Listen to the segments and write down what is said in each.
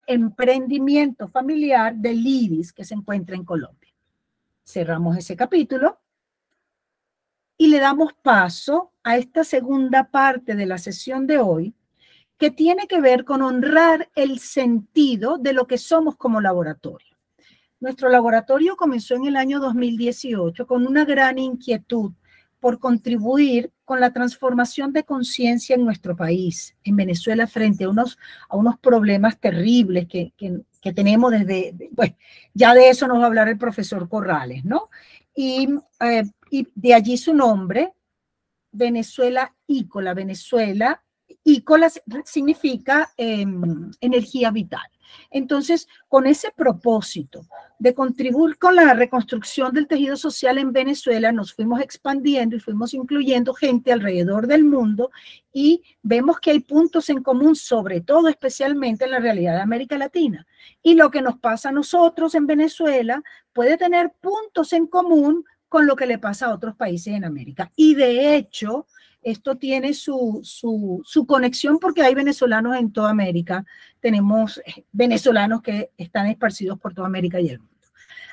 emprendimiento familiar del IDIS que se encuentra en Colombia. Cerramos ese capítulo y le damos paso a esta segunda parte de la sesión de hoy, que tiene que ver con honrar el sentido de lo que somos como laboratorio. Nuestro laboratorio comenzó en el año 2018 con una gran inquietud por contribuir con la transformación de conciencia en nuestro país, en Venezuela, frente a unos problemas terribles que tenemos desde, bueno, ya de eso nos va a hablar el profesor Corrales, ¿no? Y de allí su nombre, Venezuela Ícola. Venezuela Ícola significa energía vital. Entonces, con ese propósito de contribuir con la reconstrucción del tejido social en Venezuela, nos fuimos expandiendo y fuimos incluyendo gente alrededor del mundo y vemos que hay puntos en común, sobre todo, especialmente en la realidad de América Latina. Y lo que nos pasa a nosotros en Venezuela puede tener puntos en común con lo que le pasa a otros países en América. Y de hecho, esto tiene su conexión porque hay venezolanos en toda América. Tenemos venezolanos que están esparcidos por toda América y el mundo.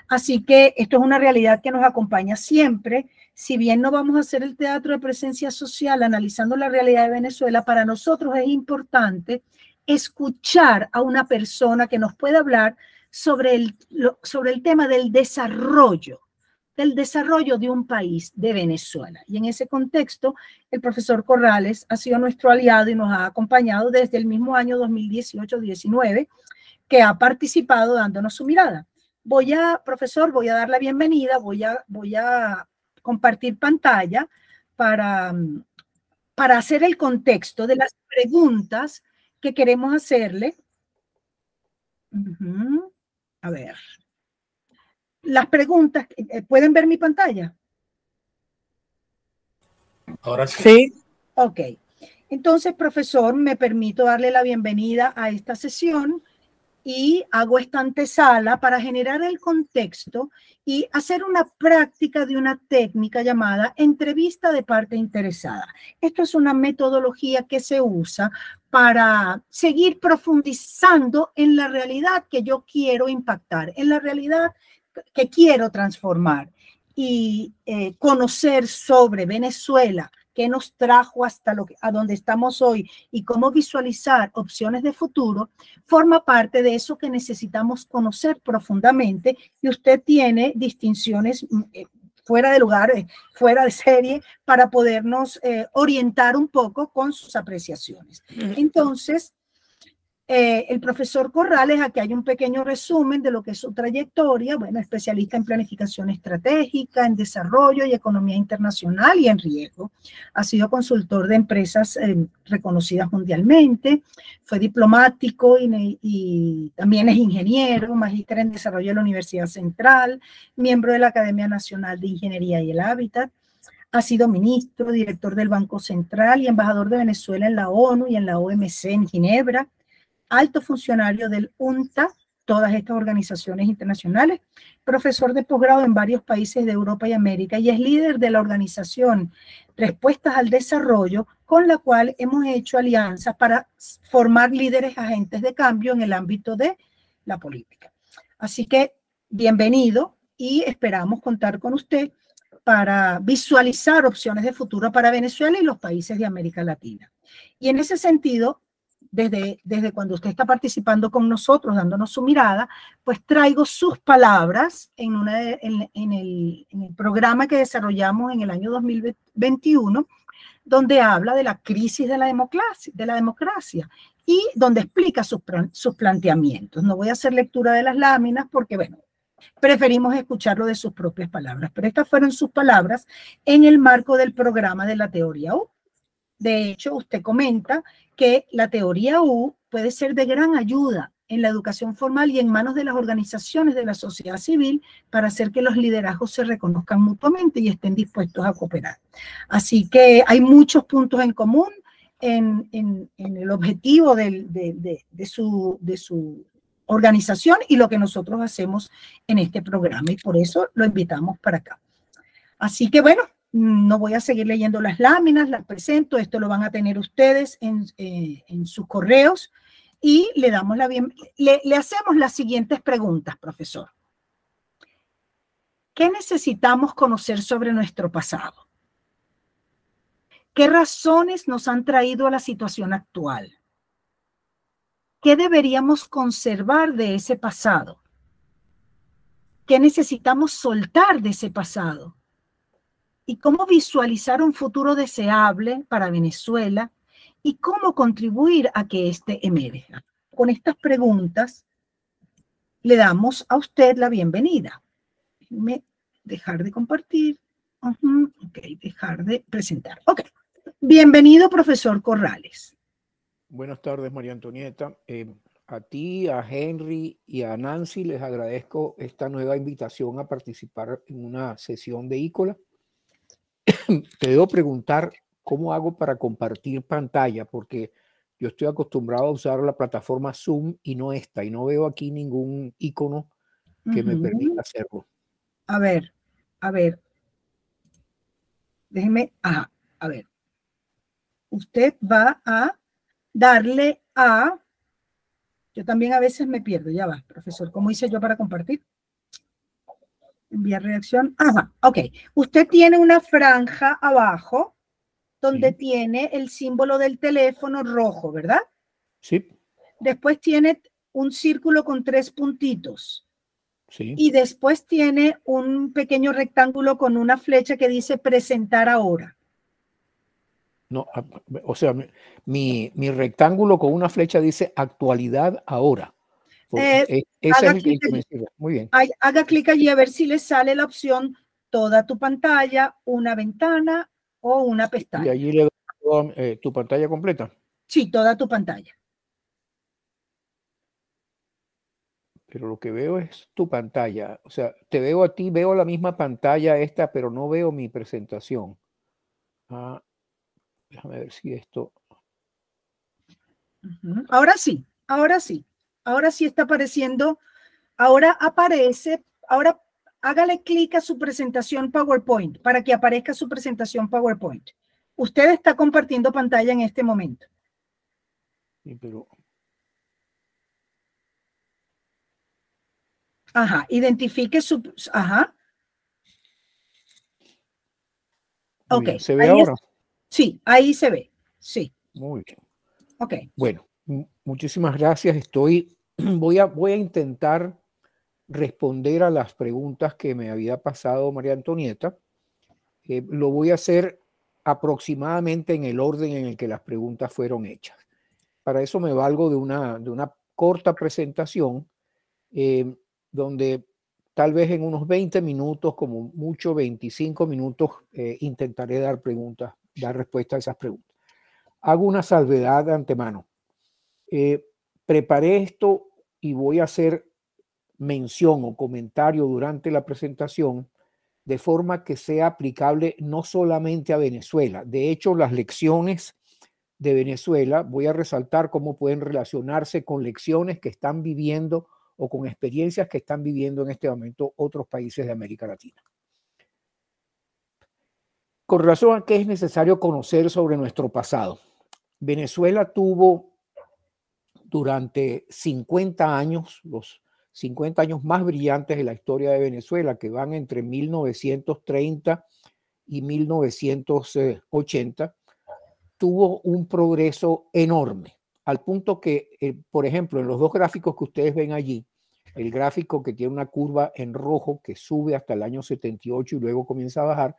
Así que esto es una realidad que nos acompaña siempre. Si bien no vamos a hacer el teatro de presencia social analizando la realidad de Venezuela, para nosotros es importante escuchar a una persona que nos pueda hablar sobre el tema del desarrollo de un país, de Venezuela. Y en ese contexto, el profesor Corrales ha sido nuestro aliado y nos ha acompañado desde el mismo año 2018-19, que ha participado dándonos su mirada. Profesor, voy a dar la bienvenida, voy a compartir pantalla para hacer el contexto de las preguntas que queremos hacerle. A ver. Las preguntas, ¿pueden ver mi pantalla? Ahora sí. Sí. Ok. Entonces, profesor, me permito darle la bienvenida a esta sesión y hago esta antesala para generar el contexto y hacer una práctica de una técnica llamada entrevista de parte interesada. Esto es una metodología que se usa para seguir profundizando en la realidad que yo quiero impactar, en la realidad que quiero transformar y conocer sobre Venezuela, qué nos trajo hasta a donde estamos hoy y cómo visualizar opciones de futuro, forma parte de eso que necesitamos conocer profundamente, y usted tiene distinciones fuera de lugar, fuera de serie, para podernos orientar un poco con sus apreciaciones. Entonces, el profesor Corrales, aquí hay un pequeño resumen de lo que es su trayectoria. Bueno, especialista en planificación estratégica, en desarrollo y economía internacional y en riesgo. Ha sido consultor de empresas reconocidas mundialmente, fue diplomático y también es ingeniero, magíster en desarrollo de la Universidad Central, miembro de la Academia Nacional de Ingeniería y el Hábitat. Ha sido ministro, director del Banco Central y embajador de Venezuela en la ONU y en la OMC en Ginebra. Alto funcionario del UNTA, todas estas organizaciones internacionales, profesor de posgrado en varios países de Europa y América, y es líder de la organización Respuestas al Desarrollo, con la cual hemos hecho alianzas para formar líderes agentes de cambio en el ámbito de la política. Así que bienvenido y esperamos contar con usted para visualizar opciones de futuro para Venezuela y los países de América Latina. Y en ese sentido, desde cuando usted está participando con nosotros, dándonos su mirada, pues traigo sus palabras en el programa que desarrollamos en el año 2021, donde habla de la crisis de la democracia y donde explica sus planteamientos. No voy a hacer lectura de las láminas porque, bueno, preferimos escucharlo de sus propias palabras, pero estas fueron sus palabras en el marco del programa de la teoría U. De hecho, usted comenta que la teoría U puede ser de gran ayuda en la educación formal y en manos de las organizaciones de la sociedad civil para hacer que los liderazgos se reconozcan mutuamente y estén dispuestos a cooperar. Así que hay muchos puntos en común en el objetivo de su organización y lo que nosotros hacemos en este programa, y por eso lo invitamos para acá. Así que bueno, no voy a seguir leyendo las láminas, las presento, esto lo van a tener ustedes en sus correos Y le hacemos las siguientes preguntas, profesor. ¿Qué necesitamos conocer sobre nuestro pasado? ¿Qué razones nos han traído a la situación actual? ¿Qué deberíamos conservar de ese pasado? ¿Qué necesitamos soltar de ese pasado? ¿Y cómo visualizar un futuro deseable para Venezuela? ¿Y cómo contribuir a que éste emerja? Con estas preguntas le damos a usted la bienvenida. Déjeme dejar de compartir. Ok, dejar de presentar. Ok. Bienvenido, profesor Corrales. Buenas tardes, María Antonieta. A ti, a Henry y a Nancy les agradezco esta nueva invitación a participar en una sesión de ICOLA. Te debo preguntar cómo hago para compartir pantalla, porque yo estoy acostumbrado a usar la plataforma Zoom y no esta, y no veo aquí ningún icono que me permita hacerlo. A ver. Déjeme, a ver. Usted va a darle a... Yo también a veces me pierdo, ya va, profesor. ¿Cómo hice yo para compartir? Enviar reacción. Ok. Usted tiene una franja abajo donde tiene el símbolo del teléfono rojo, ¿verdad? Sí. Después tiene un círculo con 3 puntitos. Sí. Y después tiene un pequeño rectángulo con una flecha que dice presentar ahora. No, o sea, mi rectángulo con una flecha dice actualidad ahora. Ese es el que me sirve. Muy bien. Haga clic allí a ver si le sale la opción toda tu pantalla, una ventana o una pestaña. Y allí le doy tu pantalla completa. Sí, toda tu pantalla. Pero lo que veo es tu pantalla. O sea, te veo a ti, veo la misma pantalla esta, pero no veo mi presentación. Déjame ver si esto... Ahora sí, ahora sí. Ahora sí está apareciendo. Ahora aparece, ahora hágale clic a su presentación PowerPoint para que aparezca su presentación PowerPoint. Usted está compartiendo pantalla en este momento. Sí, pero... Identifique su... Muy Ok. bien. ¿Se ve ahora? Sí, ahí se ve. Sí. Muy bien. Ok. Bueno, muchísimas gracias. Voy a intentar responder a las preguntas que me había pasado María Antonieta. Lo voy a hacer aproximadamente en el orden en el que las preguntas fueron hechas. Para eso me valgo de una corta presentación donde tal vez en unos 20 minutos, como mucho 25 minutos, intentaré dar respuesta a esas preguntas. Hago una salvedad de antemano. Preparé esto y voy a hacer mención o comentario durante la presentación de forma que sea aplicable no solamente a Venezuela. De hecho, las lecciones de Venezuela voy a resaltar cómo pueden relacionarse con lecciones que están viviendo o con experiencias que están viviendo en este momento otros países de América Latina. Con relación a qué es necesario conocer sobre nuestro pasado. Venezuela tuvo durante 50 años, los 50 años más brillantes de la historia de Venezuela, que van entre 1930 y 1980, tuvo un progreso enorme, al punto que, por ejemplo, en los dos gráficos que ustedes ven allí, el gráfico que tiene una curva en rojo que sube hasta el año 78 y luego comienza a bajar,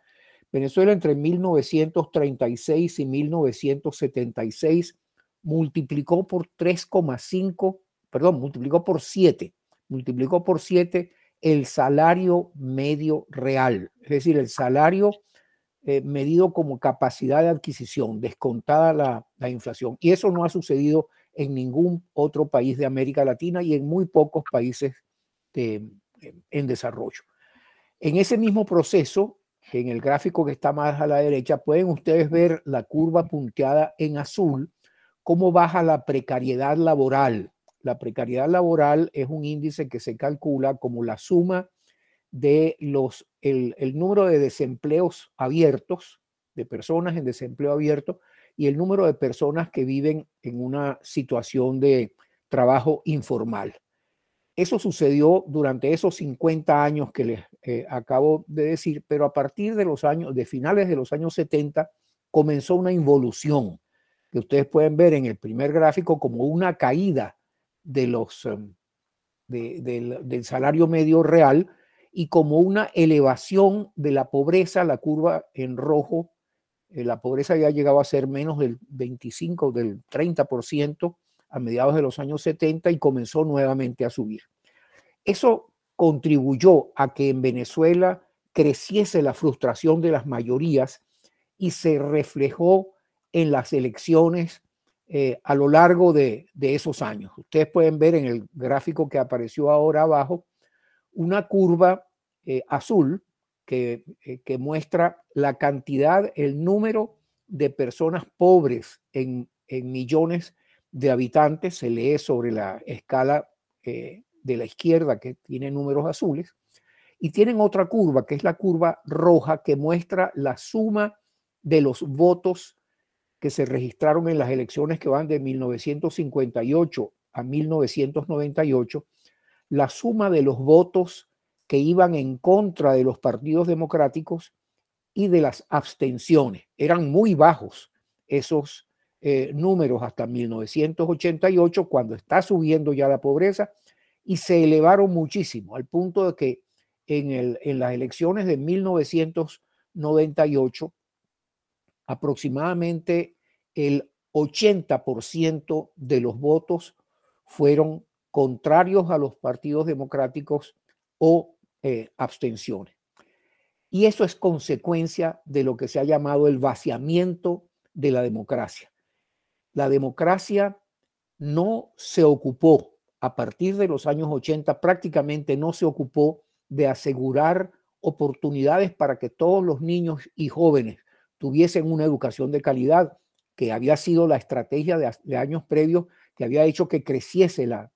Venezuela entre 1936 y 1976 multiplicó por 3,5, perdón, multiplicó por 7 el salario medio real, es decir, el salario medido como capacidad de adquisición, descontada la inflación. Y eso no ha sucedido en ningún otro país de América Latina y en muy pocos países en desarrollo. En ese mismo proceso, en el gráfico que está más a la derecha, pueden ustedes ver la curva punteada en azul, cómo baja la precariedad laboral. La precariedad laboral es un índice que se calcula como la suma de el número de desempleos abiertos, de personas en desempleo abierto, y el número de personas que viven en una situación de trabajo informal. Eso sucedió durante esos 50 años que les acabo de decir, pero a partir de finales de los años 70 comenzó una involución que ustedes pueden ver en el primer gráfico como una caída de del salario medio real y como una elevación de la pobreza. La curva en rojo, la pobreza ya llegaba a ser menos del 25, del 30% a mediados de los años 70 y comenzó nuevamente a subir. Eso contribuyó a que en Venezuela creciese la frustración de las mayorías y se reflejó en las elecciones a lo largo de esos años. Ustedes pueden ver en el gráfico que apareció ahora abajo una curva azul que muestra la cantidad, el número de personas pobres en millones de habitantes. Se lee sobre la escala de la izquierda, que tiene números azules, y tienen otra curva, que es la curva roja, que muestra la suma de los votos que se registraron en las elecciones que van de 1958 a 1998, la suma de los votos que iban en contra de los partidos democráticos y de las abstenciones. Eran muy bajos esos números hasta 1988, cuando está subiendo ya la pobreza, y se elevaron muchísimo, al punto de que en las elecciones de 1998, aproximadamente el 80% de los votos fueron contrarios a los partidos democráticos o abstenciones. Y eso es consecuencia de lo que se ha llamado el vaciamiento de la democracia. La democracia no se ocupó, a partir de los años 80, prácticamente no se ocupó de asegurar oportunidades para que todos los niños y jóvenes tuviesen una educación de calidad, que había sido la estrategia de años previos, que había hecho que creciese la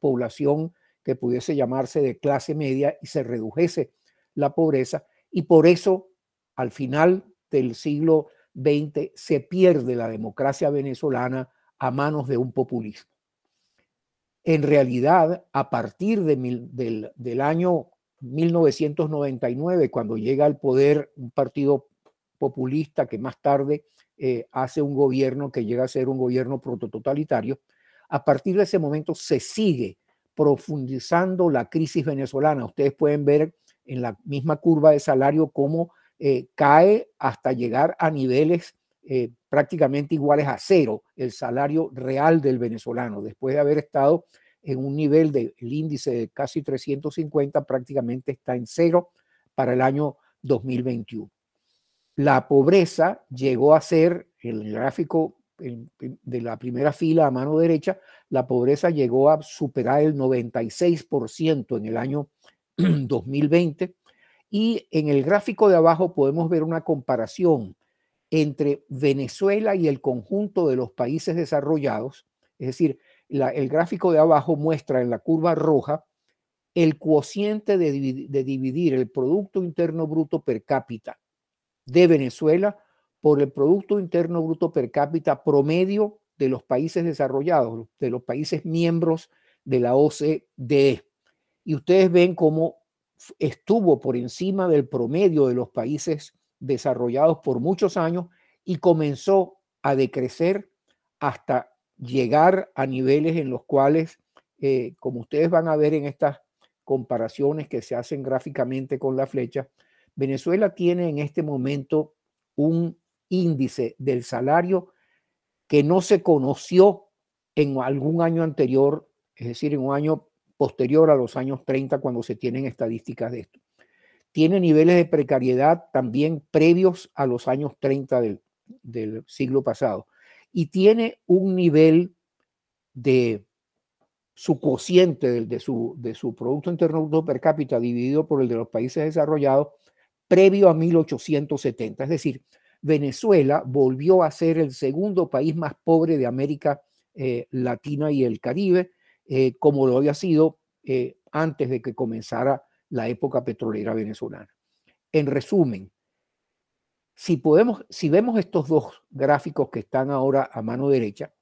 población que pudiese llamarse de clase media y se redujese la pobreza. Y por eso, al final del siglo XX, se pierde la democracia venezolana a manos de un populismo. En realidad, a partir del año 1999, cuando llega al poder un partido populista que más tarde hace un gobierno que llega a ser un gobierno protototalitario, a partir de ese momento se sigue profundizando la crisis venezolana. Ustedes pueden ver en la misma curva de salario cómo cae hasta llegar a niveles prácticamente iguales a cero el salario real del venezolano, después de haber estado en un nivel del índice de casi 350, prácticamente está en cero para el año 2021. La pobreza llegó a ser, el gráfico de la primera fila a mano derecha, la pobreza llegó a superar el 96% en el año 2020, y en el gráfico de abajo podemos ver una comparación entre Venezuela y el conjunto de los países desarrollados. Es decir, el gráfico de abajo muestra en la curva roja el cociente de dividir el Producto Interno Bruto per cápita de Venezuela por el Producto Interno Bruto per cápita promedio de los países desarrollados, de los países miembros de la OCDE. Y ustedes ven cómo estuvo por encima del promedio de los países desarrollados por muchos años y comenzó a decrecer hasta llegar a niveles en los cuales, como ustedes van a ver en estas comparaciones que se hacen gráficamente con la flecha, Venezuela tiene en este momento un índice del salario que no se conoció en algún año anterior, es decir, en un año posterior a los años 30, cuando se tienen estadísticas de esto. Tiene niveles de precariedad también previos a los años 30 del siglo pasado. Y tiene un nivel de su cociente de su Producto Interno Bruto per cápita dividido por el de los países desarrollados previo a 1870. Es decir, Venezuela volvió a ser el segundo país más pobre de América Latina y el Caribe, como lo había sido antes de que comenzara la época petrolera venezolana. En resumen, si vemos estos dos gráficos que están ahora a mano derecha,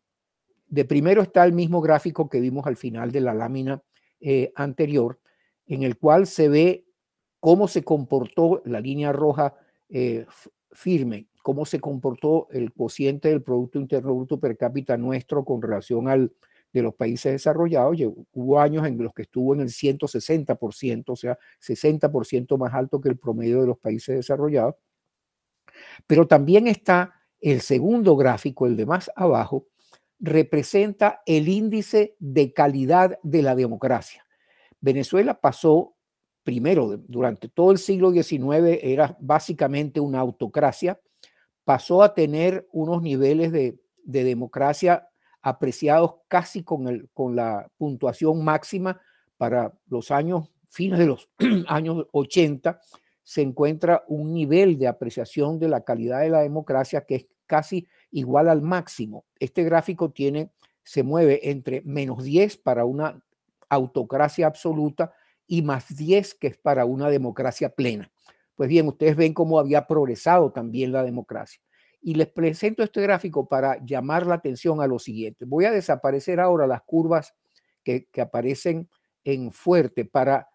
de primero está el mismo gráfico que vimos al final de la lámina anterior, en el cual se ve cómo se comportó la línea roja firme, cómo se comportó el cociente del Producto Interno Bruto per cápita nuestro con relación al de los países desarrollados. Hubo años en los que estuvo en el 160%, o sea, 60% más alto que el promedio de los países desarrollados. Pero también está el segundo gráfico, el de más abajo, representa el índice de calidad de la democracia. Venezuela pasó, primero, durante todo el siglo XIX era básicamente una autocracia, pasó a tener unos niveles de democracia apreciados casi con la puntuación máxima para los años, fines de los años 80, se encuentra un nivel de apreciación de la calidad de la democracia que es casi igual al máximo. Este gráfico se mueve entre -10 para una autocracia absoluta y +10 que es para una democracia plena. Pues bien, ustedes ven cómo había progresado también la democracia. Y les presento este gráfico para llamar la atención a lo siguiente. Voy a desaparecer ahora las curvas que aparecen en fuerte para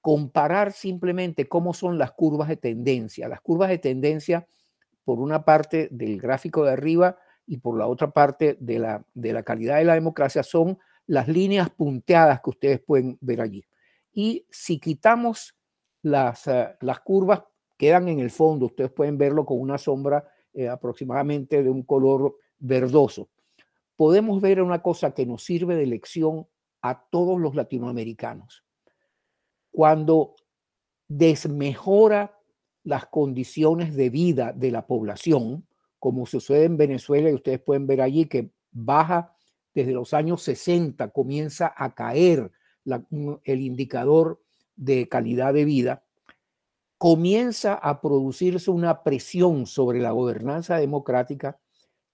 comparar simplemente cómo son las curvas de tendencia. Las curvas de tendencia, por una parte del gráfico de arriba y por la otra parte de la calidad de la democracia, son las líneas punteadas que ustedes pueden ver allí. Y si quitamos las curvas, quedan en el fondo. Ustedes pueden verlo con una sombra aproximadamente de un color verdoso. Podemos ver una cosa que nos sirve de lección a todos los latinoamericanos. Cuando desmejora las condiciones de vida de la población, como sucede en Venezuela, y ustedes pueden ver allí que baja desde los años 60, comienza a caer el indicador de calidad de vida, comienza a producirse una presión sobre la gobernanza democrática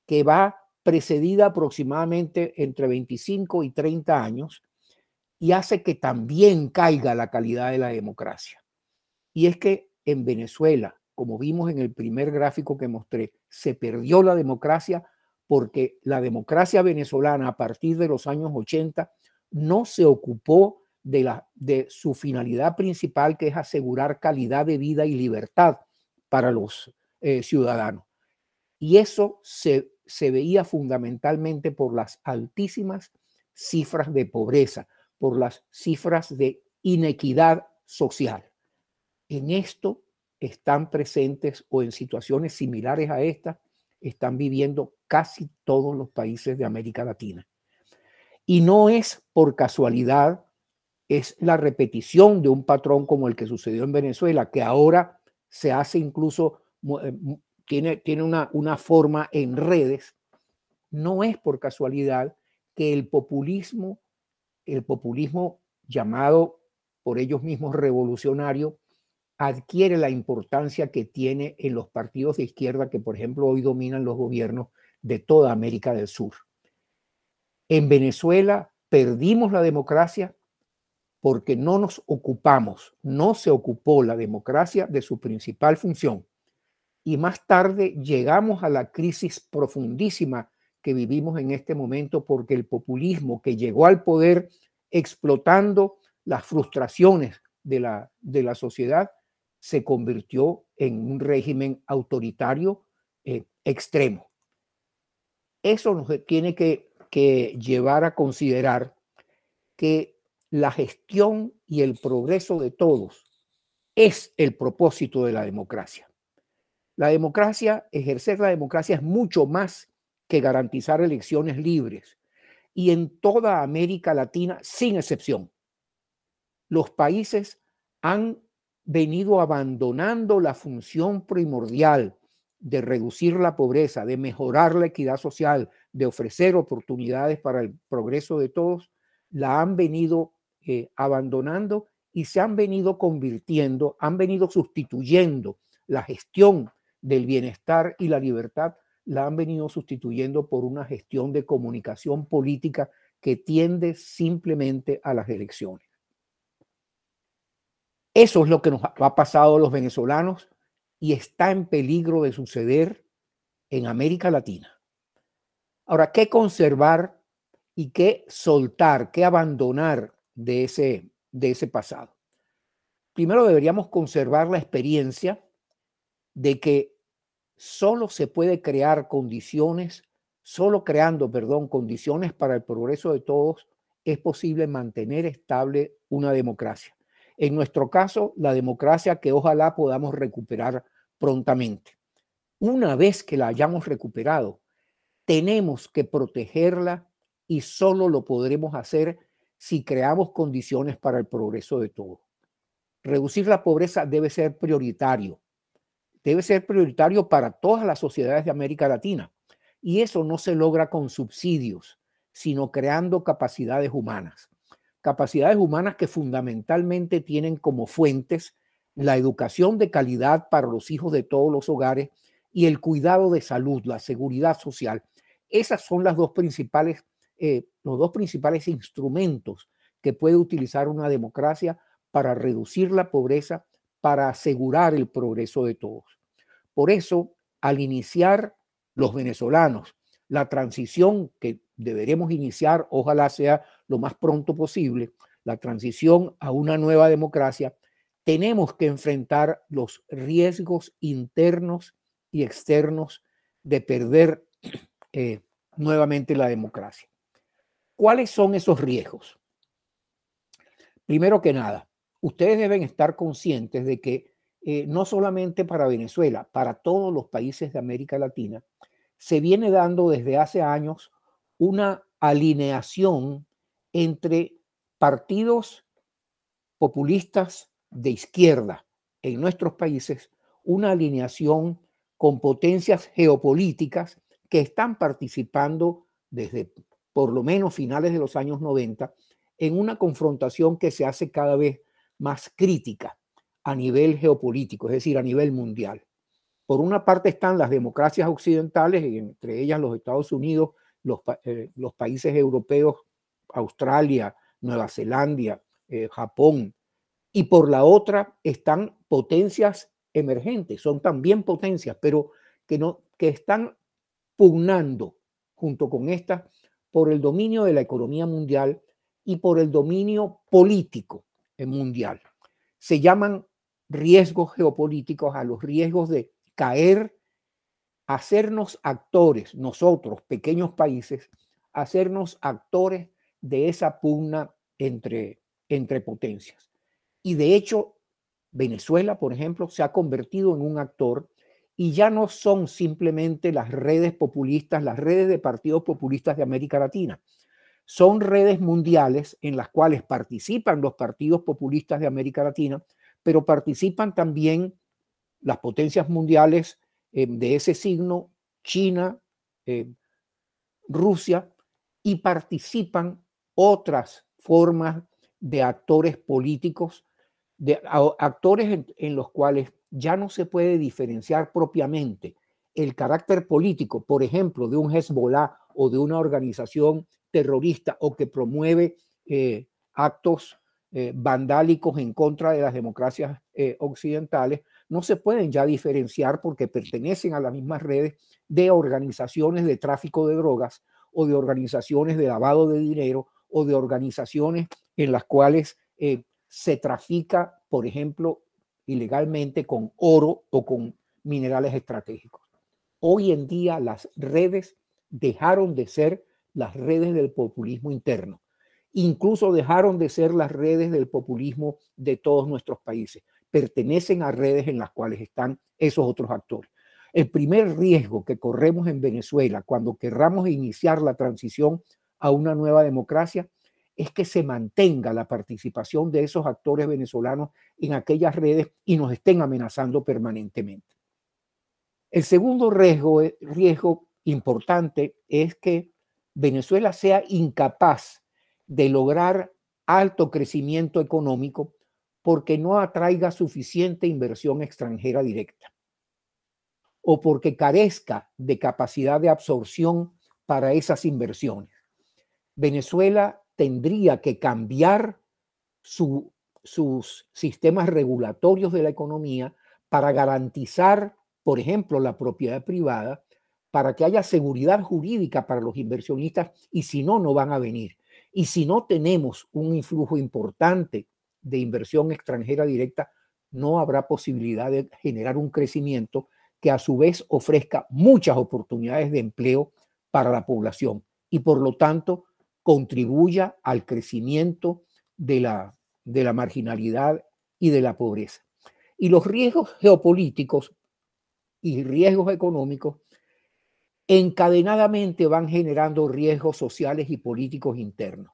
que va precedida aproximadamente entre 25 y 30 años y hace que también caiga la calidad de la democracia. Y es que en Venezuela, como vimos en el primer gráfico que mostré, se perdió la democracia porque la democracia venezolana a partir de los años 80 no se ocupó de su finalidad principal, que es asegurar calidad de vida y libertad para los ciudadanos. Y eso se veía fundamentalmente por las altísimas cifras de pobreza, por las cifras de inequidad social. En esto están presentes, o en situaciones similares a esta, están viviendo casi todos los países de América Latina. Y no es por casualidad, es la repetición de un patrón como el que sucedió en Venezuela, que ahora se hace incluso, tiene una forma en redes. No es por casualidad que el populismo llamado por ellos mismos revolucionario, adquiere la importancia que tiene en los partidos de izquierda que, por ejemplo, hoy dominan los gobiernos de toda América del Sur. En Venezuela perdimos la democracia porque no nos ocupamos, no se ocupó la democracia de su principal función. Y más tarde llegamos a la crisis profundísima que vivimos en este momento porque el populismo que llegó al poder explotando las frustraciones de la sociedad se convirtió en un régimen autoritario extremo. Eso nos tiene que llevar a considerar que la gestión y el progreso de todos es el propósito de la democracia. La democracia, ejercer la democracia es mucho más que garantizar elecciones libres. Y en toda América Latina, sin excepción, los países han venido abandonando la función primordial de reducir la pobreza, de mejorar la equidad social, de ofrecer oportunidades para el progreso de todos, la han venido abandonando y se han venido convirtiendo, han venido sustituyendo la gestión del bienestar y la libertad, la han venido sustituyendo por una gestión de comunicación política que tiende simplemente a las elecciones. Eso es lo que nos ha pasado a los venezolanos y está en peligro de suceder en América Latina. Ahora, ¿qué conservar y qué soltar, qué abandonar de ese pasado. Primero deberíamos conservar la experiencia de que solo se puede crear condiciones, solo creando, perdón, condiciones para el progreso de todos, es posible mantener estable una democracia. En nuestro caso, la democracia que ojalá podamos recuperar prontamente. Una vez que la hayamos recuperado, tenemos que protegerla y solo lo podremos hacer si creamos condiciones para el progreso de todos. Reducir la pobreza debe ser prioritario. Debe ser prioritario para todas las sociedades de América Latina. Y eso no se logra con subsidios, sino creando capacidades humanas. Capacidades humanas que fundamentalmente tienen como fuentes la educación de calidad para los hijos de todos los hogares y el cuidado de salud, la seguridad social. Esas son los dos principales instrumentos que puede utilizar una democracia para reducir la pobreza, para asegurar el progreso de todos. Por eso, al iniciar los venezolanos la transición que deberemos iniciar, ojalá sea lo más pronto posible, la transición a una nueva democracia, tenemos que enfrentar los riesgos internos y externos de perder nuevamente la democracia. ¿Cuáles son esos riesgos? Primero que nada, ustedes deben estar conscientes de que no solamente para Venezuela, para todos los países de América Latina, se viene dando desde hace años una alineación entre partidos populistas de izquierda en nuestros países, una alineación con potencias geopolíticas que están participando desde por lo menos finales de los años 90 en una confrontación que se hace cada vez más crítica a nivel geopolítico, es decir, a nivel mundial. Por una parte están las democracias occidentales, entre ellas los Estados Unidos, los países europeos, Australia, Nueva Zelanda, Japón, y por la otra están potencias emergentes, son también potencias, pero que están pugnando junto con estas por el dominio de la economía mundial y por el dominio político mundial. Se llaman riesgos geopolíticos a los riesgos de caer, hacernos actores, nosotros, pequeños países, hacernos actores de esa pugna entre potencias. Y de hecho, Venezuela, por ejemplo, se ha convertido en un actor y ya no son simplemente las redes populistas, las redes de partidos populistas de América Latina. Son redes mundiales en las cuales participan los partidos populistas de América Latina, pero participan también las potencias mundiales de ese signo, China, Rusia, y participan otras formas de actores políticos, de actores en los cuales ya no se puede diferenciar propiamente el carácter político, por ejemplo, de un Hezbollah o de una organización terrorista o que promueve actos vandálicos en contra de las democracias occidentales, no se pueden ya diferenciar porque pertenecen a las mismas redes de organizaciones de tráfico de drogas o de organizaciones de lavado de dinero o de organizaciones en las cuales se trafica, por ejemplo, ilegalmente con oro o con minerales estratégicos. Hoy en día las redes dejaron de ser las redes del populismo interno. Incluso dejaron de ser las redes del populismo de todos nuestros países. Pertenecen a redes en las cuales están esos otros actores. El primer riesgo que corremos en Venezuela cuando querramos iniciar la transición a una nueva democracia es que se mantenga la participación de esos actores venezolanos en aquellas redes y nos estén amenazando permanentemente. El segundo riesgo importante es que Venezuela sea incapaz de lograr alto crecimiento económico porque no atraiga suficiente inversión extranjera directa o porque carezca de capacidad de absorción para esas inversiones. Venezuela tendría que cambiar sus sistemas regulatorios de la economía para garantizar, por ejemplo, la propiedad privada, para que haya seguridad jurídica para los inversionistas, y si no, no van a venir. Y si no tenemos un influjo importante de inversión extranjera directa, no habrá posibilidad de generar un crecimiento que a su vez ofrezca muchas oportunidades de empleo para la población y por lo tanto contribuya al crecimiento de la marginalidad y de la pobreza. Y los riesgos geopolíticos y riesgos económicos encadenadamente van generando riesgos sociales y políticos internos.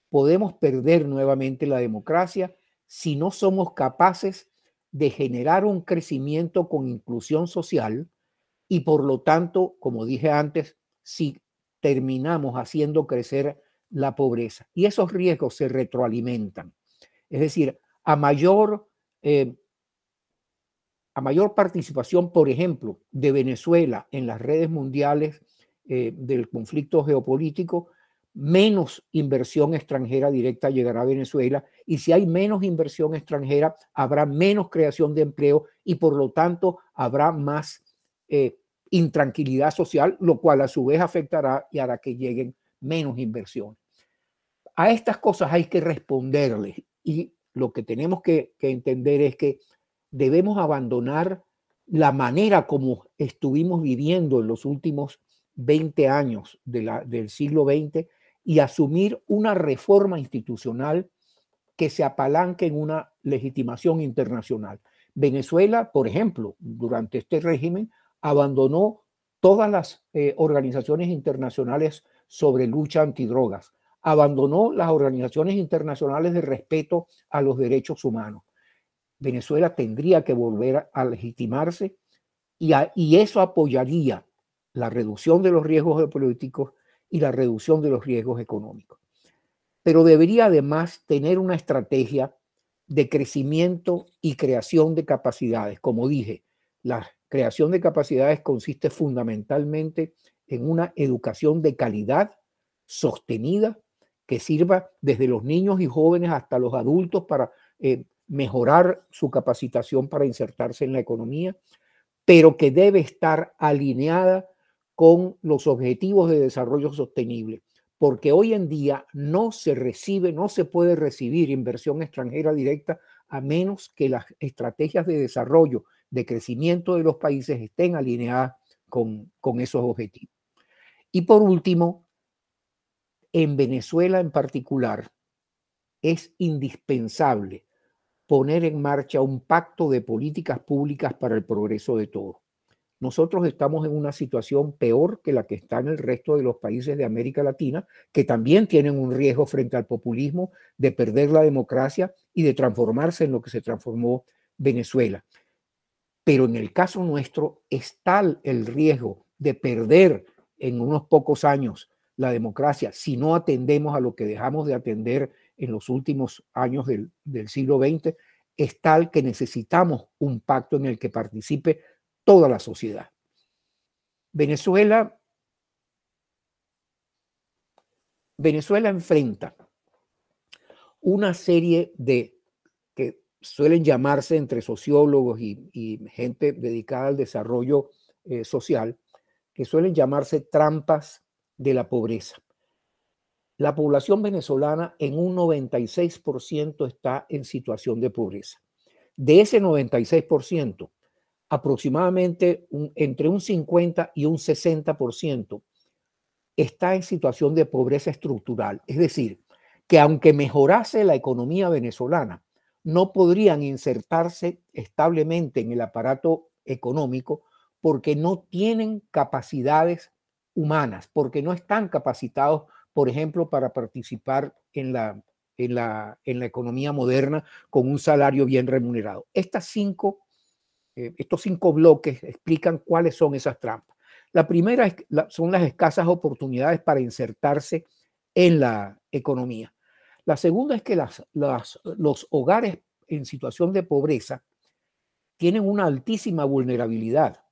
Podemos perder nuevamente la democracia si no somos capaces de generar un crecimiento con inclusión social y por lo tanto, como dije antes, si terminamos haciendo crecer la pobreza. Y esos riesgos se retroalimentan. Es decir, a mayor participación, por ejemplo, de Venezuela en las redes mundiales del conflicto geopolítico, menos inversión extranjera directa llegará a Venezuela, y si hay menos inversión extranjera, habrá menos creación de empleo y por lo tanto habrá más intranquilidad social, lo cual a su vez afectará y hará que lleguen menos inversiones. A estas cosas hay que responderles, y lo que tenemos que entender es que debemos abandonar la manera como estuvimos viviendo en los últimos 20 años del siglo XX y asumir una reforma institucional que se apalanque en una legitimación internacional. Venezuela, por ejemplo, durante este régimen, abandonó todas las organizaciones internacionales sobre lucha antidrogas, abandonó las organizaciones internacionales de respeto a los derechos humanos. Venezuela tendría que volver a legitimarse y eso apoyaría la reducción de los riesgos geopolíticos y la reducción de los riesgos económicos. Pero debería además tener una estrategia de crecimiento y creación de capacidades. Como dije, la creación de capacidades consiste fundamentalmente en una educación de calidad sostenida que sirva desde los niños y jóvenes hasta los adultos para mejorar su capacitación para insertarse en la economía, pero que debe estar alineada con los objetivos de desarrollo sostenible, porque hoy en día no se puede recibir inversión extranjera directa a menos que las estrategias de desarrollo, de crecimiento de los países estén alineadas con esos objetivos. Y por último, en Venezuela en particular, es indispensable poner en marcha un pacto de políticas públicas para el progreso de todos. Nosotros estamos en una situación peor que la que está en el resto de los países de América Latina, que también tienen un riesgo frente al populismo de perder la democracia y de transformarse en lo que se transformó Venezuela. Pero en el caso nuestro es tal el riesgo de perder en unos pocos años la democracia si no atendemos a lo que dejamos de atender en los últimos años del siglo XX, es tal que necesitamos un pacto en el que participe toda la sociedad. Venezuela enfrenta una serie de que suelen llamarse entre sociólogos y gente dedicada al desarrollo social, que suelen llamarse trampas de la pobreza. La población venezolana en un 96% está en situación de pobreza. De ese 96%, aproximadamente entre un 50 y un 60% está en situación de pobreza estructural. Es decir, que aunque mejorase la economía venezolana, no podrían insertarse establemente en el aparato económico porque no tienen capacidades humanas, porque no están capacitados, por ejemplo, para participar en la economía moderna con un salario bien remunerado. Estos 5 bloques explican cuáles son esas trampas. La primera son las escasas oportunidades para insertarse en la economía. La segunda es que los hogares en situación de pobreza tienen una altísima vulnerabilidad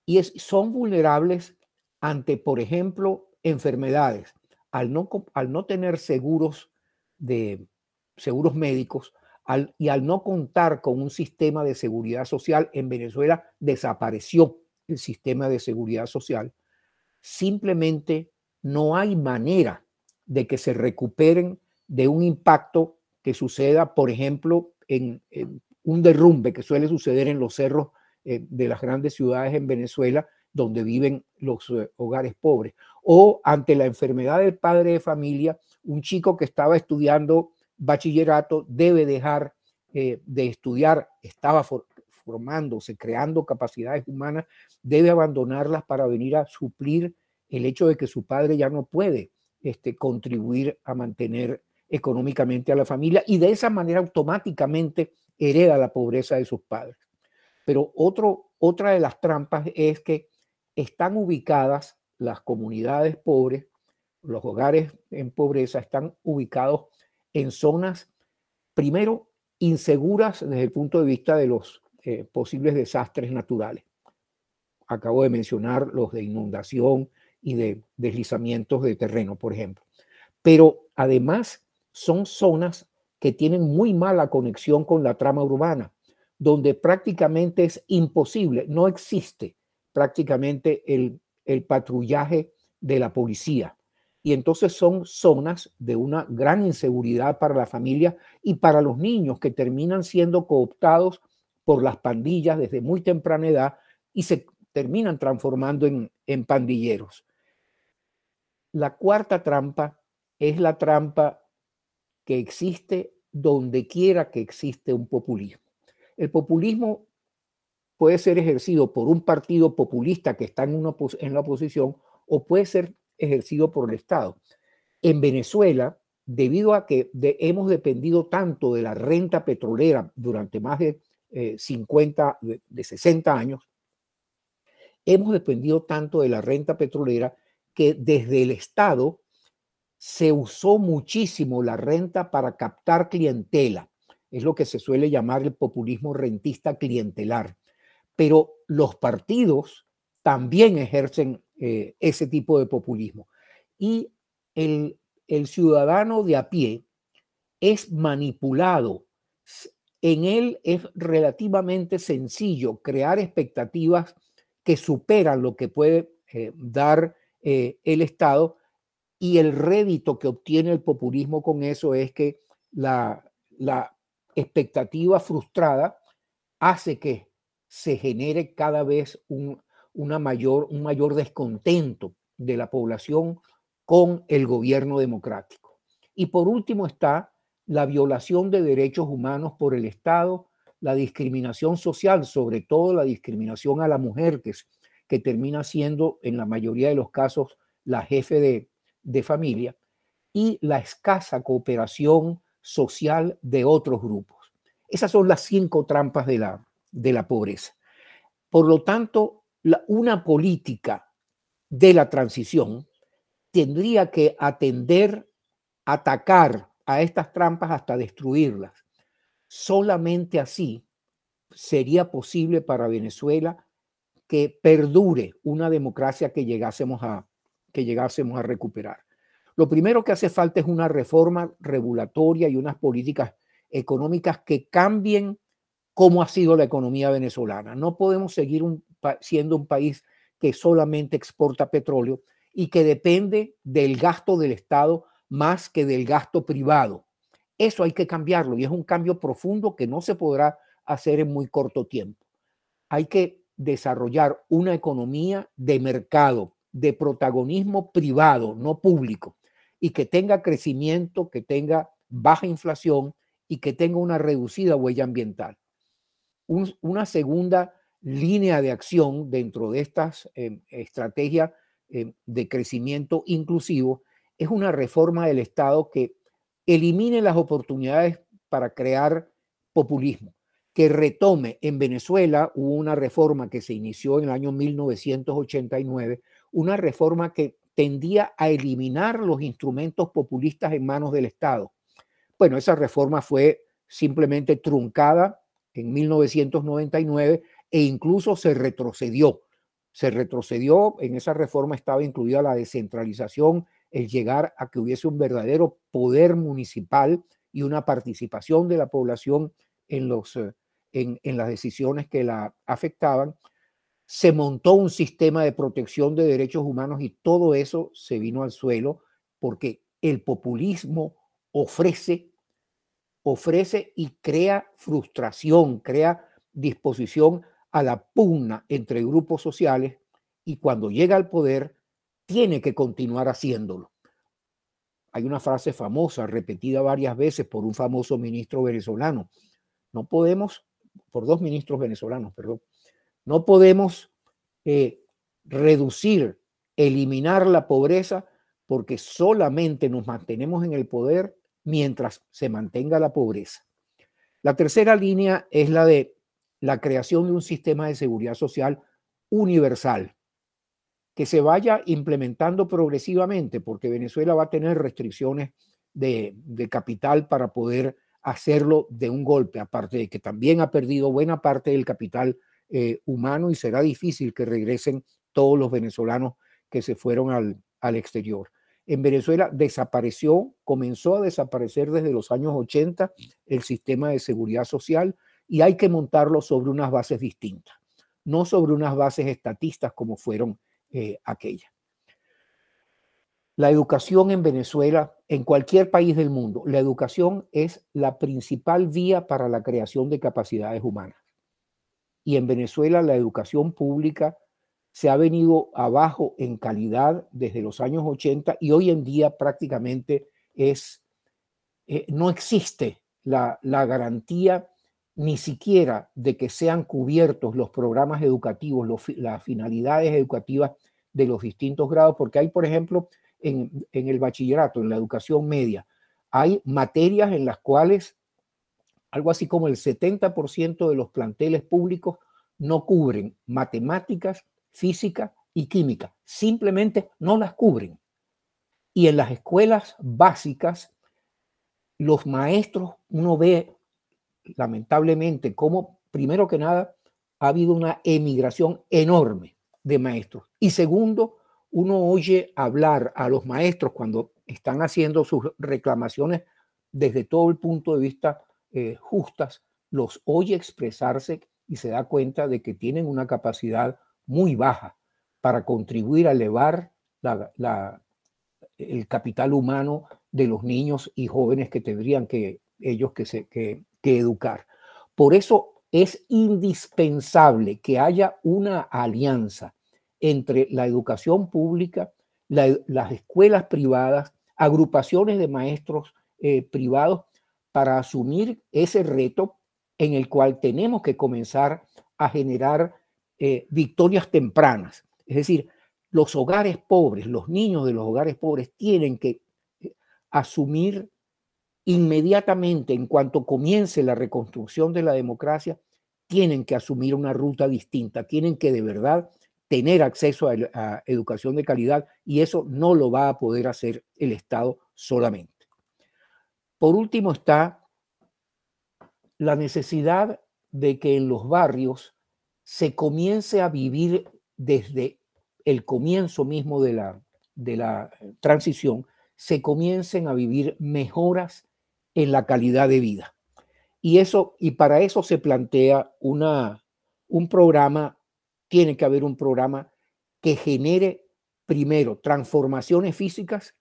y son vulnerables ante, por ejemplo, enfermedades. Al no tener seguros médicos y al no contar con un sistema de seguridad social, en Venezuela desapareció el sistema de seguridad social, simplemente no hay manera de que se recuperen de un impacto que suceda, por ejemplo, en un derrumbe que suele suceder en los cerros de las grandes ciudades en Venezuela, donde viven los hogares pobres, o ante la enfermedad del padre de familia, un chico que estaba estudiando bachillerato debe dejar de estudiar, estaba formándose, creando capacidades humanas, debe abandonarlas para venir a suplir el hecho de que su padre ya no puede contribuir a mantener económicamente a la familia, y de esa manera automáticamente hereda la pobreza de sus padres. Pero otra de las trampas es que están ubicadas las comunidades pobres, los hogares en pobreza están ubicados en zonas, primero, inseguras desde el punto de vista de los posibles desastres naturales. Acabo de mencionar los de inundación y de deslizamientos de terreno, por ejemplo. Pero además son zonas que tienen muy mala conexión con la trama urbana, donde prácticamente es imposible, no existe prácticamente el patrullaje de la policía. Y entonces son zonas de una gran inseguridad para la familia y para los niños, que terminan siendo cooptados por las pandillas desde muy temprana edad y se terminan transformando en pandilleros. La cuarta trampa es la trampa que existe donde quiera que existe un populismo. El populismo puede ser ejercido por un partido populista que está en la oposición, o puede ser ejercido por el Estado. En Venezuela, debido a que hemos dependido tanto de la renta petrolera durante más de 60 años, hemos dependido tanto de la renta petrolera que desde el Estado se usó muchísimo la renta para captar clientela. Es lo que se suele llamar el populismo rentista clientelar. Pero los partidos también ejercen ese tipo de populismo. Y el ciudadano de a pie es manipulado. En él es relativamente sencillo crear expectativas que superan lo que puede dar el Estado, y el rédito que obtiene el populismo con eso es que la expectativa frustrada hace que se genere cada vez un mayor descontento de la población con el gobierno democrático. Y por último está la violación de derechos humanos por el Estado, la discriminación social, sobre todo la discriminación a la mujer, que termina siendo en la mayoría de los casos la jefe de familia, y la escasa cooperación social de otros grupos. Esas son las 5 trampas de la pobreza. Por lo tanto, una política de la transición tendría que atacar a estas trampas hasta destruirlas. Solamente así sería posible para Venezuela que perdure una democracia que llegásemos a recuperar. Lo primero que hace falta es una reforma regulatoria y unas políticas económicas que cambien cómo ha sido la economía venezolana. No podemos seguir siendo un país que solamente exporta petróleo y que depende del gasto del Estado más que del gasto privado. Eso hay que cambiarlo, y es un cambio profundo que no se podrá hacer en muy corto tiempo. Hay que desarrollar una economía de mercado, de protagonismo privado, no público, y que tenga crecimiento, que tenga baja inflación y que tenga una reducida huella ambiental. Una segunda línea de acción dentro de estas estrategias de crecimiento inclusivo es una reforma del Estado que elimine las oportunidades para crear populismo, que retome. En Venezuela hubo una reforma que se inició en el año 1989, una reforma que tendía a eliminar los instrumentos populistas en manos del Estado. Bueno, esa reforma fue simplemente truncada en 1999 e incluso se retrocedió. En esa reforma estaba incluida la descentralización, el llegar a que hubiese un verdadero poder municipal y una participación de la población en las decisiones que la afectaban. se montó un sistema de protección de derechos humanos y todo eso se vino al suelo porque el populismo ofrece y crea frustración, crea disposición a la pugna entre grupos sociales y cuando llega al poder tiene que continuar haciéndolo. Hay una frase famosa, repetida varias veces por un famoso ministro venezolano. No podemos, por dos ministros venezolanos, perdón, no podemos reducir, eliminar la pobreza porque solamente nos mantenemos en el poder mientras se mantenga la pobreza. La tercera línea es la de la creación de un sistema de seguridad social universal que se vaya implementando progresivamente, porque Venezuela va a tener restricciones de capital para poder hacerlo de un golpe, aparte de que también ha perdido buena parte del capital humano y será difícil que regresen todos los venezolanos que se fueron al exterior. En Venezuela comenzó a desaparecer desde los años 80 el sistema de seguridad social y hay que montarlo sobre unas bases distintas, no sobre unas bases estatistas como fueron aquellas. La educación en Venezuela, en cualquier país del mundo, la educación es la principal vía para la creación de capacidades humanas. Y en Venezuela la educación pública se ha venido abajo en calidad desde los años 80 y hoy en día prácticamente no existe la garantía ni siquiera de que sean cubiertos los programas educativos, las finalidades educativas de los distintos grados, porque hay, por ejemplo, en el bachillerato, en la educación media, hay materias en las cuales algo así como el 70% de los planteles públicos no cubren matemáticas, física y química, simplemente no las cubren. Y en las escuelas básicas, los maestros, uno ve lamentablemente cómo, primero que nada, ha habido una emigración enorme de maestros. Y segundo, uno oye hablar a los maestros cuando están haciendo sus reclamaciones desde todo el punto de vista justas, los oye expresarse y se da cuenta de que tienen una capacidad muy baja para contribuir a elevar el capital humano de los niños y jóvenes que tendrían ellos que educar. Por eso es indispensable que haya una alianza entre la educación pública, las escuelas privadas, agrupaciones de maestros privados para asumir ese reto en el cual tenemos que comenzar a generar victorias tempranas. Es decir, los hogares pobres, los niños de los hogares pobres tienen que asumir inmediatamente, en cuanto comience la reconstrucción de la democracia, tienen que asumir una ruta distinta, tienen que de verdad tener acceso a educación de calidad y eso no lo va a poder hacer el Estado solamente. Por último está la necesidad de que en los barrios se comience a vivir desde el comienzo mismo de la transición, se comiencen a vivir mejoras en la calidad de vida. Y para eso se plantea un programa, tiene que haber un programa que genere primero transformaciones físicas,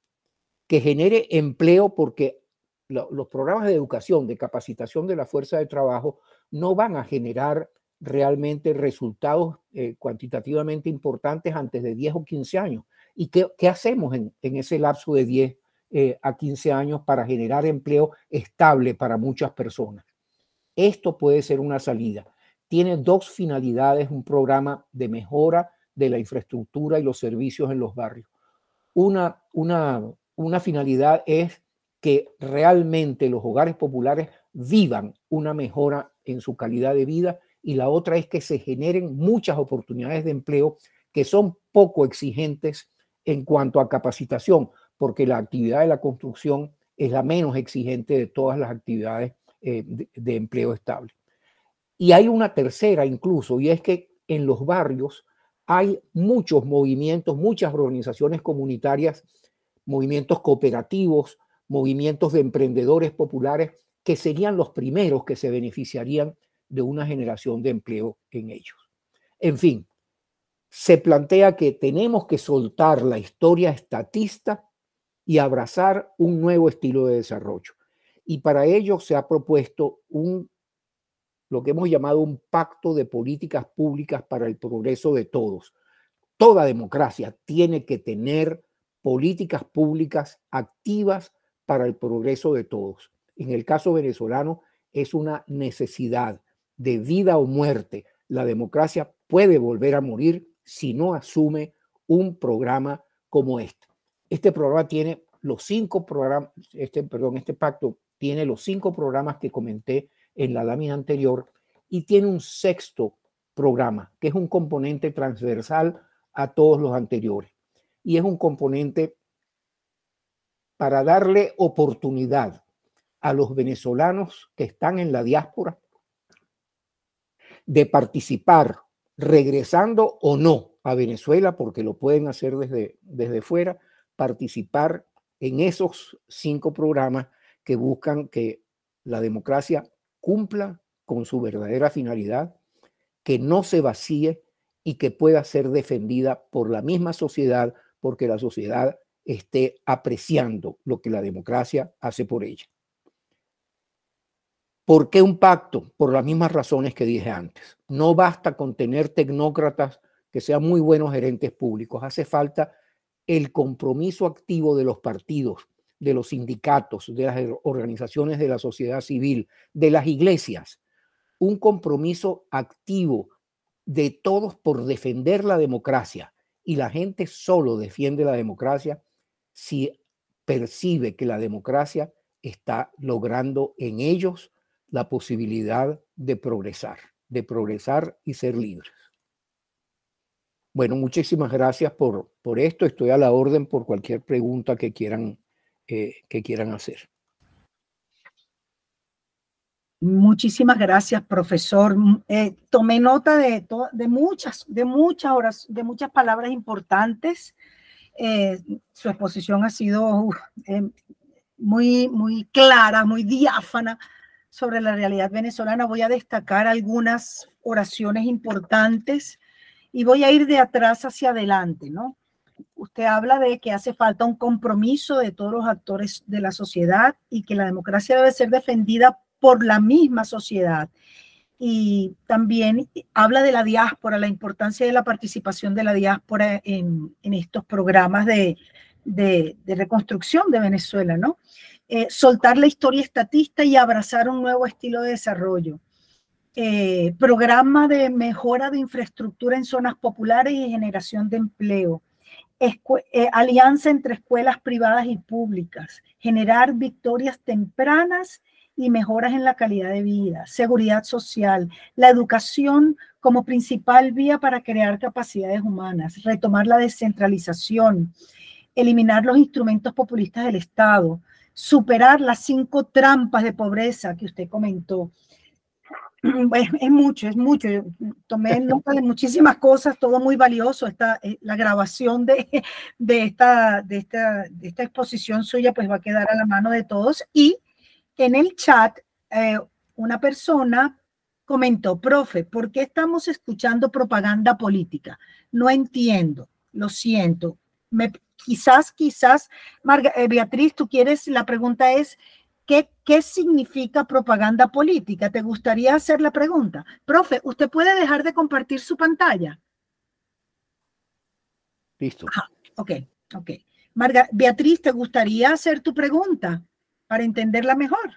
que genere empleo, porque los programas de educación, de capacitación de la fuerza de trabajo no van a generar realmente resultados cuantitativamente importantes antes de 10 o 15 años. ¿Y qué hacemos en ese lapso de 10 a 15 años para generar empleo estable para muchas personas? Esto puede ser una salida. Tiene dos finalidades, un programa de mejora de la infraestructura y los servicios en los barrios. Una finalidad es que realmente los hogares populares vivan una mejora en su calidad de vida y la otra es que se generen muchas oportunidades de empleo que son poco exigentes en cuanto a capacitación, porque la actividad de la construcción es la menos exigente de todas las actividades de empleo estable. Y hay una tercera incluso, y es que en los barrios hay muchos movimientos, muchas organizaciones comunitarias, movimientos cooperativos, movimientos de emprendedores populares, que serían los primeros que se beneficiarían de una generación de empleo en ellos. En fin, se plantea que tenemos que soltar la historia estatista y abrazar un nuevo estilo de desarrollo. Y para ello se ha propuesto lo que hemos llamado un pacto de políticas públicas para el progreso de todos. Toda democracia tiene que tener políticas públicas activas para el progreso de todos. En el caso venezolano es una necesidad de vida o muerte. La democracia puede volver a morir si no asume un programa como este. Este programa tiene los 5 programas, este pacto tiene los 5 programas que comenté en la lámina anterior y tiene un 6º programa, que es un componente transversal a todos los anteriores. Y es un componente para darle oportunidad a los venezolanos que están en la diáspora de participar, regresando o no a Venezuela, porque lo pueden hacer desde fuera, participar en esos 5 programas que buscan que la democracia cumpla con su verdadera finalidad, que no se vacíe y que pueda ser defendida por la misma sociedad, porque la sociedad esté apreciando lo que la democracia hace por ella. ¿Por qué un pacto? Por las mismas razones que dije antes. No basta con tener tecnócratas que sean muy buenos gerentes públicos. Hace falta el compromiso activo de los partidos, de los sindicatos, de las organizaciones de la sociedad civil, de las iglesias. Un compromiso activo de todos por defender la democracia. Y la gente solo defiende la democracia si percibe que la democracia está logrando en ellos la posibilidad de progresar y ser libres. Bueno, muchísimas gracias por esto. Estoy a la orden por cualquier pregunta que quieran hacer. Muchísimas gracias, profesor. Tomé nota de muchas palabras importantes. Su exposición ha sido muy clara, muy diáfana sobre la realidad venezolana. Voy a destacar algunas oraciones importantes y voy a ir de atrás hacia adelante, ¿no? Usted habla de que hace falta un compromiso de todos los actores de la sociedad y que la democracia debe ser defendida por la misma sociedad. Y también habla de la diáspora, la importancia de la participación de la diáspora en estos programas de reconstrucción de Venezuela, ¿no? Soltar la historia estatista y abrazar un nuevo estilo de desarrollo. Programa de mejora de infraestructura en zonas populares y generación de empleo. Alianza entre escuelas privadas y públicas. Generar victorias tempranas y mejoras en la calidad de vida, seguridad social, la educación como principal vía para crear capacidades humanas, retomar la descentralización, eliminar los instrumentos populistas del Estado, superar las 5 trampas de pobreza que usted comentó. Bueno, es mucho. Yo tomé nota de muchísimas cosas, todo muy valioso. La grabación de esta exposición suya pues va a quedar a la mano de todos. Y en el chat, una persona comentó: profe, ¿por qué estamos escuchando propaganda política? No entiendo, lo siento. Quizás, Beatriz, tú quieres, la pregunta es, ¿qué significa propaganda política? ¿Te gustaría hacer la pregunta? Profe, ¿usted puede dejar de compartir su pantalla? Listo. Ajá, ok. Beatriz, ¿te gustaría hacer tu pregunta para entenderla mejor?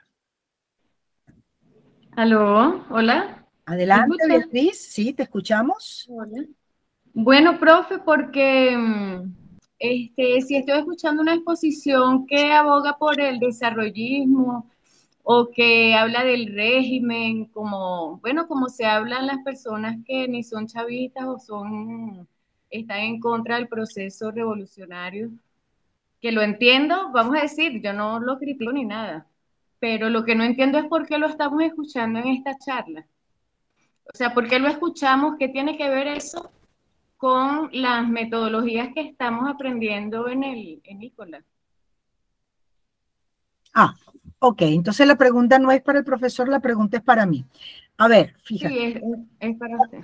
Aló, hola. Adelante, Beatriz, sí, te escuchamos. Hola. Bueno, profe, porque si estoy escuchando una exposición que aboga por el desarrollismo o que habla del régimen, como se hablan las personas que ni son chavistas o están en contra del proceso revolucionario, que lo entiendo, vamos a decir, yo no lo critico ni nada, pero lo que no entiendo es por qué lo estamos escuchando en esta charla. O sea, ¿por qué lo escuchamos? ¿Qué tiene que ver eso con las metodologías que estamos aprendiendo en ICOLA? Ok, entonces la pregunta no es para el profesor, la pregunta es para mí. A ver, fíjate. Sí, es para usted.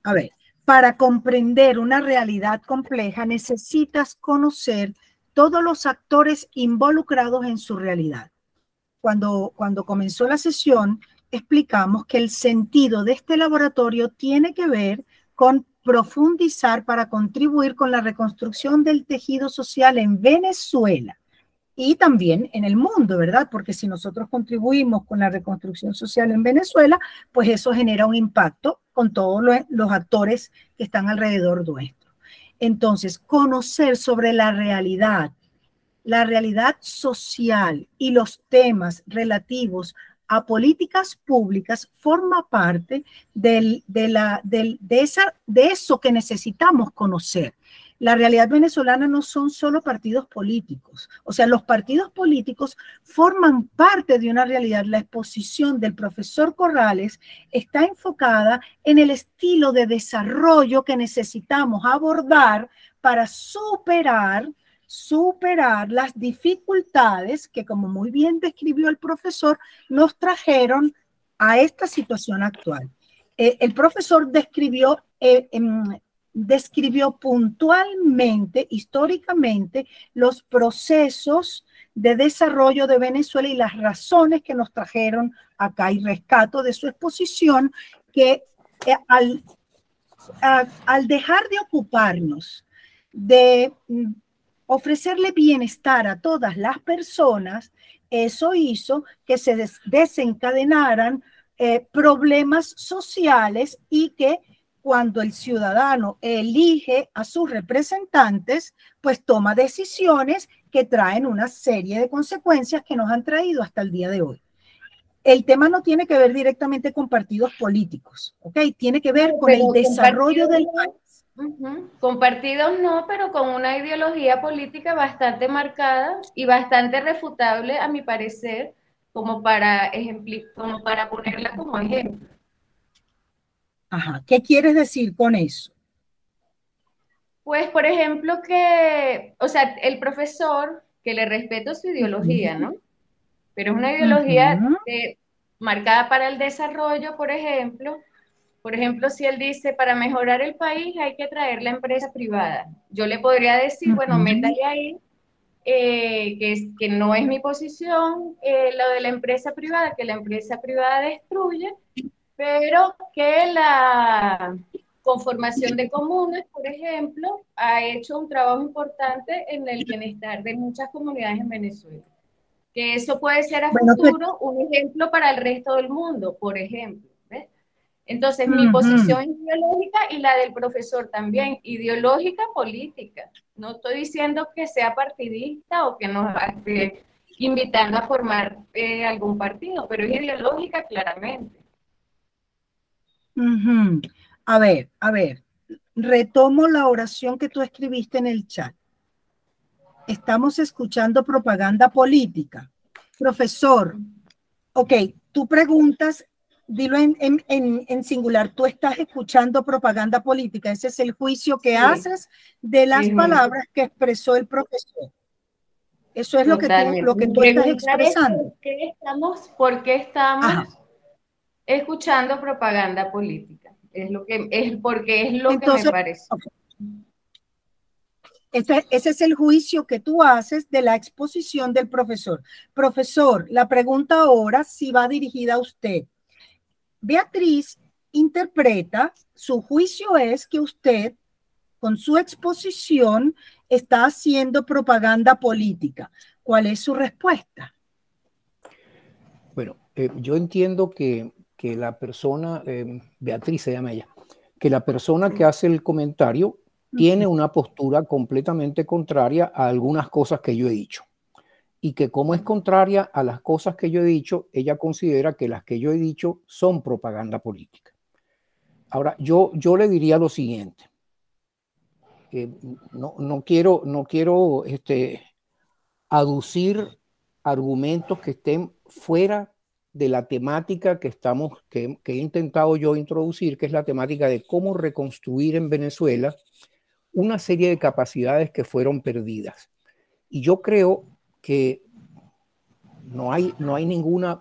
A ver, para comprender una realidad compleja necesitas conocer todos los actores involucrados en su realidad. Cuando comenzó la sesión, explicamos que el sentido de este laboratorio tiene que ver con profundizar para contribuir con la reconstrucción del tejido social en Venezuela y también en el mundo, ¿verdad? Porque si nosotros contribuimos con la reconstrucción social en Venezuela, pues eso genera un impacto con todos los actores que están alrededor nuestro. Entonces, conocer sobre la realidad social y los temas relativos a políticas públicas forma parte de eso que necesitamos conocer. La realidad venezolana no son solo partidos políticos, o sea, los partidos políticos forman parte de una realidad. La exposición del profesor Corrales está enfocada en el estilo de desarrollo que necesitamos abordar para superar las dificultades que, como muy bien describió el profesor, nos trajeron a esta situación actual. El profesor describió puntualmente, históricamente, los procesos de desarrollo de Venezuela y las razones que nos trajeron acá. Y rescato de su exposición que al dejar de ocuparnos de ofrecerle bienestar a todas las personas, eso hizo que se desencadenaran problemas sociales y que cuando el ciudadano elige a sus representantes, pues toma decisiones que traen una serie de consecuencias que nos han traído hasta el día de hoy. El tema no tiene que ver directamente con partidos políticos, ¿ok? Tiene que ver con el desarrollo del país. Compartidos no, pero con una ideología política bastante marcada y bastante refutable, a mi parecer, como para ponerla como ejemplo. Ajá, ¿qué quieres decir con eso? Pues, por ejemplo, o sea, el profesor, que le respeto su ideología, ¿no? Pero es una ideología marcada para el desarrollo, por ejemplo. Por ejemplo, si él dice, para mejorar el país hay que traer la empresa privada. Yo le podría decir, bueno, métale ahí, que no es mi posición, lo de la empresa privada, que la empresa privada destruye, pero que la conformación de comunas, por ejemplo, ha hecho un trabajo importante en el bienestar de muchas comunidades en Venezuela. Que eso puede ser a futuro un ejemplo para el resto del mundo, por ejemplo. ¿Ves? Entonces, mi posición ideológica y la del profesor también, ideológica política. No estoy diciendo que sea partidista o que nos esté invitando a formar algún partido, pero es ideológica claramente. A ver, retomo la oración que tú escribiste en el chat. Estamos escuchando propaganda política. Profesor, ok, tú preguntas, dilo en singular, tú estás escuchando propaganda política. Ese es el juicio que haces de las palabras que expresó el profesor. Eso es lo que tú estás expresando. ¿Por qué estamos escuchando propaganda política? Porque es lo que me parece. Okay. Ese es el juicio que tú haces de la exposición del profesor. Profesor, la pregunta ahora sí va dirigida a usted. Beatriz interpreta, su juicio es que usted, con su exposición, está haciendo propaganda política. ¿Cuál es su respuesta? Bueno, yo entiendo que la persona, Beatriz se llama ella, que la persona que hace el comentario tiene una postura completamente contraria a algunas cosas que yo he dicho. Y que como es contraria a las cosas que yo he dicho, ella considera que las que yo he dicho son propaganda política. Ahora, yo le diría lo siguiente. No quiero aducir argumentos que estén fuera de la temática que he intentado yo introducir, que es la temática de cómo reconstruir en Venezuela una serie de capacidades que fueron perdidas. Y yo creo que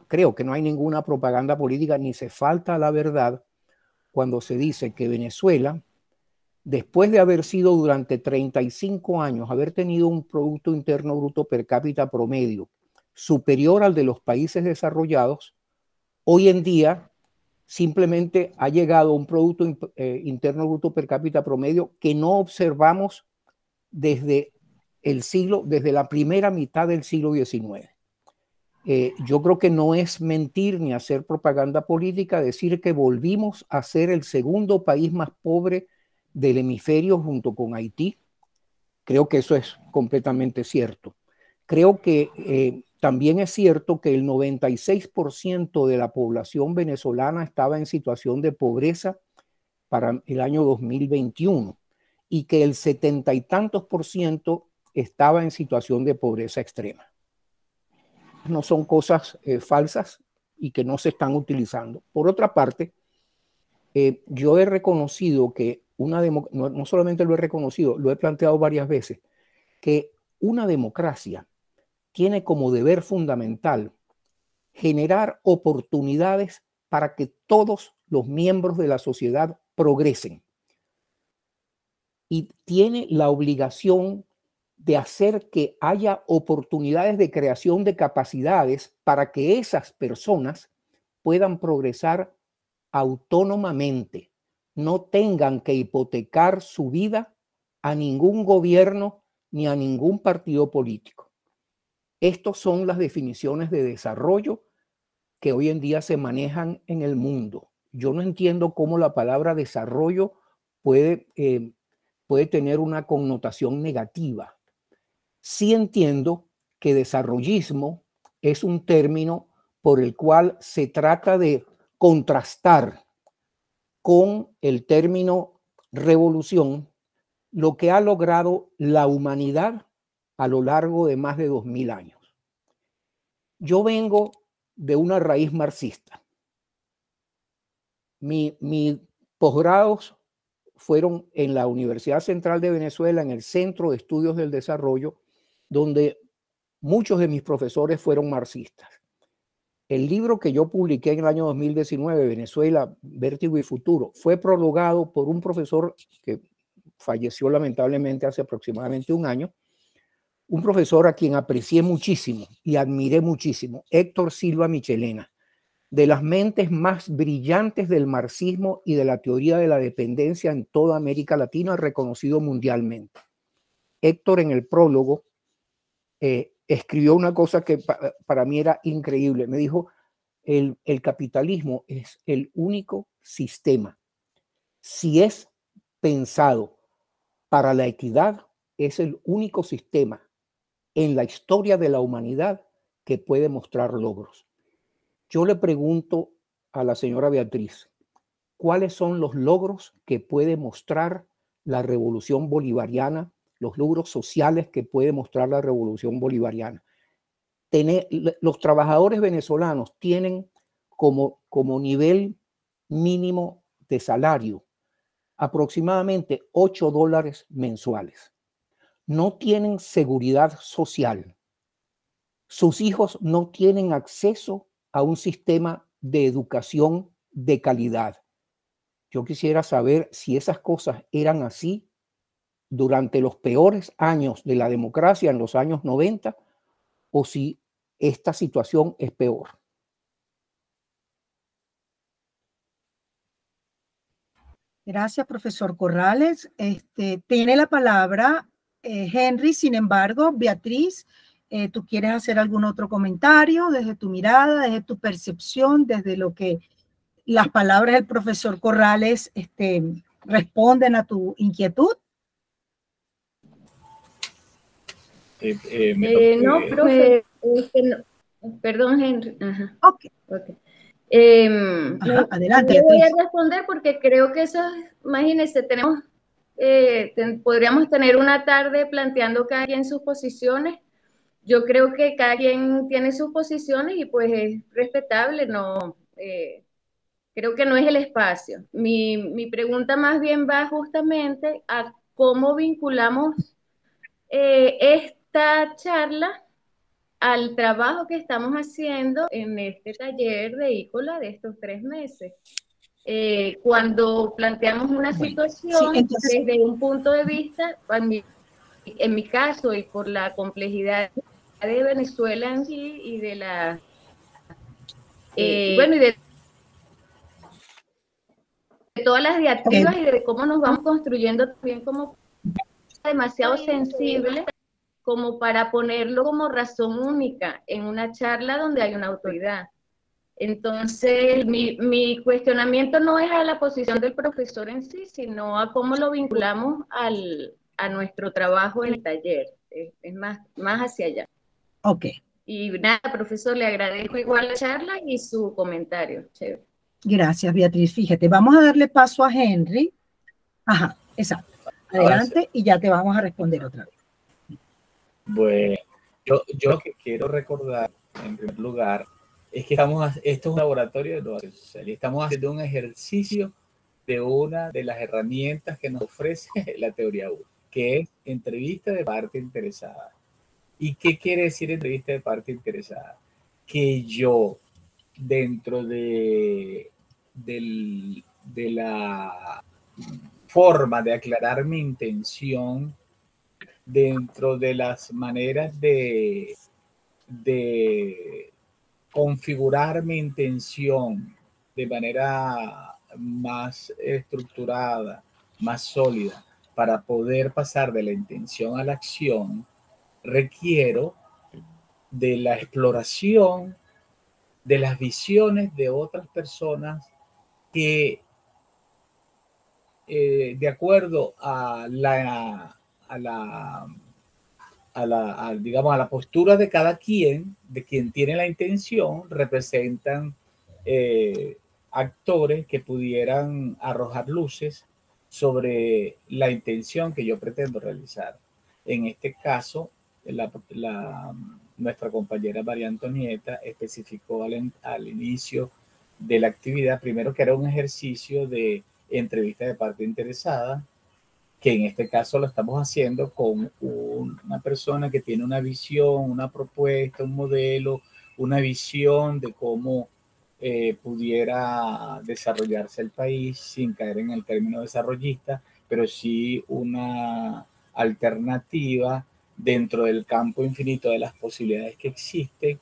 creo que no hay ninguna propaganda política, ni se falta la verdad cuando se dice que Venezuela después de haber sido durante 35 años, haber tenido un Producto Interno Bruto per cápita promedio superior al de los países desarrollados, hoy en día simplemente ha llegado a un Producto Interno Bruto per cápita promedio que no observamos desde la primera mitad del siglo XIX. Yo creo que no es mentir ni hacer propaganda política decir que volvimos a ser el segundo país más pobre del hemisferio junto con Haití. Creo que eso es completamente cierto. Creo que también es cierto que el 96% de la población venezolana estaba en situación de pobreza para el año 2021 y que el 70 y tantos % estaba en situación de pobreza extrema. No son cosas falsas y que no se están utilizando. Por otra parte, yo he reconocido que no solamente lo he reconocido, lo he planteado varias veces, que una democracia tiene como deber fundamental generar oportunidades para que todos los miembros de la sociedad progresen. Y tiene la obligación de hacer que haya oportunidades de creación de capacidades para que esas personas puedan progresar autónomamente, no tengan que hipotecar su vida a ningún gobierno ni a ningún partido político. Estas son las definiciones de desarrollo que hoy en día se manejan en el mundo. Yo no entiendo cómo la palabra desarrollo puede tener una connotación negativa. Sí entiendo que desarrollismo es un término por el cual se trata de contrastar con el término revolución lo que ha logrado la humanidad a lo largo de más de 2000 años. Yo vengo de una raíz marxista. Mis posgrados fueron en la Universidad Central de Venezuela, en el Centro de Estudios del Desarrollo, donde muchos de mis profesores fueron marxistas. El libro que yo publiqué en el año 2019, Venezuela, Vértigo y Futuro, fue prologado por un profesor que falleció lamentablemente hace aproximadamente un año, un profesor a quien aprecié muchísimo y admiré muchísimo, Héctor Silva Michelena, de las mentes más brillantes del marxismo y de la teoría de la dependencia en toda América Latina, reconocido mundialmente. Héctor, en el prólogo, escribió una cosa que para mí era increíble. Me dijo, el capitalismo es el único sistema. Si es pensado para la equidad, es el único sistema en la historia de la humanidad que puede mostrar logros. Yo le pregunto a la señora Beatriz, ¿cuáles son los logros que puede mostrar la revolución bolivariana, los logros sociales que puede mostrar la revolución bolivariana? Los trabajadores venezolanos tienen como nivel mínimo de salario aproximadamente $8 mensuales. No tienen seguridad social. Sus hijos no tienen acceso a un sistema de educación de calidad. Yo quisiera saber si esas cosas eran así durante los peores años de la democracia en los años 90 o si esta situación es peor. Gracias, profesor Corrales. Tiene la palabra Henry. Sin embargo, Beatriz, ¿tú quieres hacer algún otro comentario desde tu mirada, desde tu percepción, desde lo que las palabras del profesor Corrales responden a tu inquietud? No, profe, no. Perdón, Henry. Ajá. Okay. Adelante. No voy a responder porque creo que eso, imagínense, podríamos tener una tarde planteando cada quien sus posiciones. Yo creo que cada quien tiene sus posiciones y pues es respetable, no, creo que no es el espacio. Mi pregunta más bien va justamente a cómo vinculamos esta charla al trabajo que estamos haciendo en este taller de ICOLA de estos 3 meses. cuando planteamos una situación desde un punto de vista, en mi caso y por la complejidad de Venezuela en sí y de la, bueno, y de todas las diatribas y de cómo nos vamos construyendo también como demasiado sensible como para ponerlo como razón única en una charla donde hay una autoridad. Entonces, mi cuestionamiento no es a la posición del profesor en sí, sino a cómo lo vinculamos a nuestro trabajo en el taller. Es más hacia allá. Ok. Y nada, profesor, le agradezco igual la charla y su comentario. Chévere. Gracias, Beatriz. Fíjate, vamos a darle paso a Henry. Ajá, exacto. Adelante y ya te vamos a responder otra vez. Bueno, yo lo que quiero recordar, en primer lugar, es que esto es un laboratorio de innovación social y estamos haciendo un ejercicio de una de las herramientas que nos ofrece la teoría U, que es entrevista de parte interesada. ¿Y qué quiere decir entrevista de parte interesada? Que yo, dentro de la forma de aclarar mi intención, dentro de las maneras de configurar mi intención de manera más estructurada, más sólida, para poder pasar de la intención a la acción, requiero de la exploración de las visiones de otras personas que, de acuerdo a digamos, a la postura de cada quien, de quien tiene la intención, representan actores que pudieran arrojar luces sobre la intención que yo pretendo realizar. En este caso, nuestra compañera María Antonieta especificó al inicio de la actividad, primero que era un ejercicio de entrevista de parte interesada, que en este caso lo estamos haciendo con una persona que tiene una visión, una propuesta, un modelo, una visión de cómo pudiera desarrollarse el país sin caer en el término desarrollista, pero sí una alternativa dentro del campo infinito de las posibilidades que existen,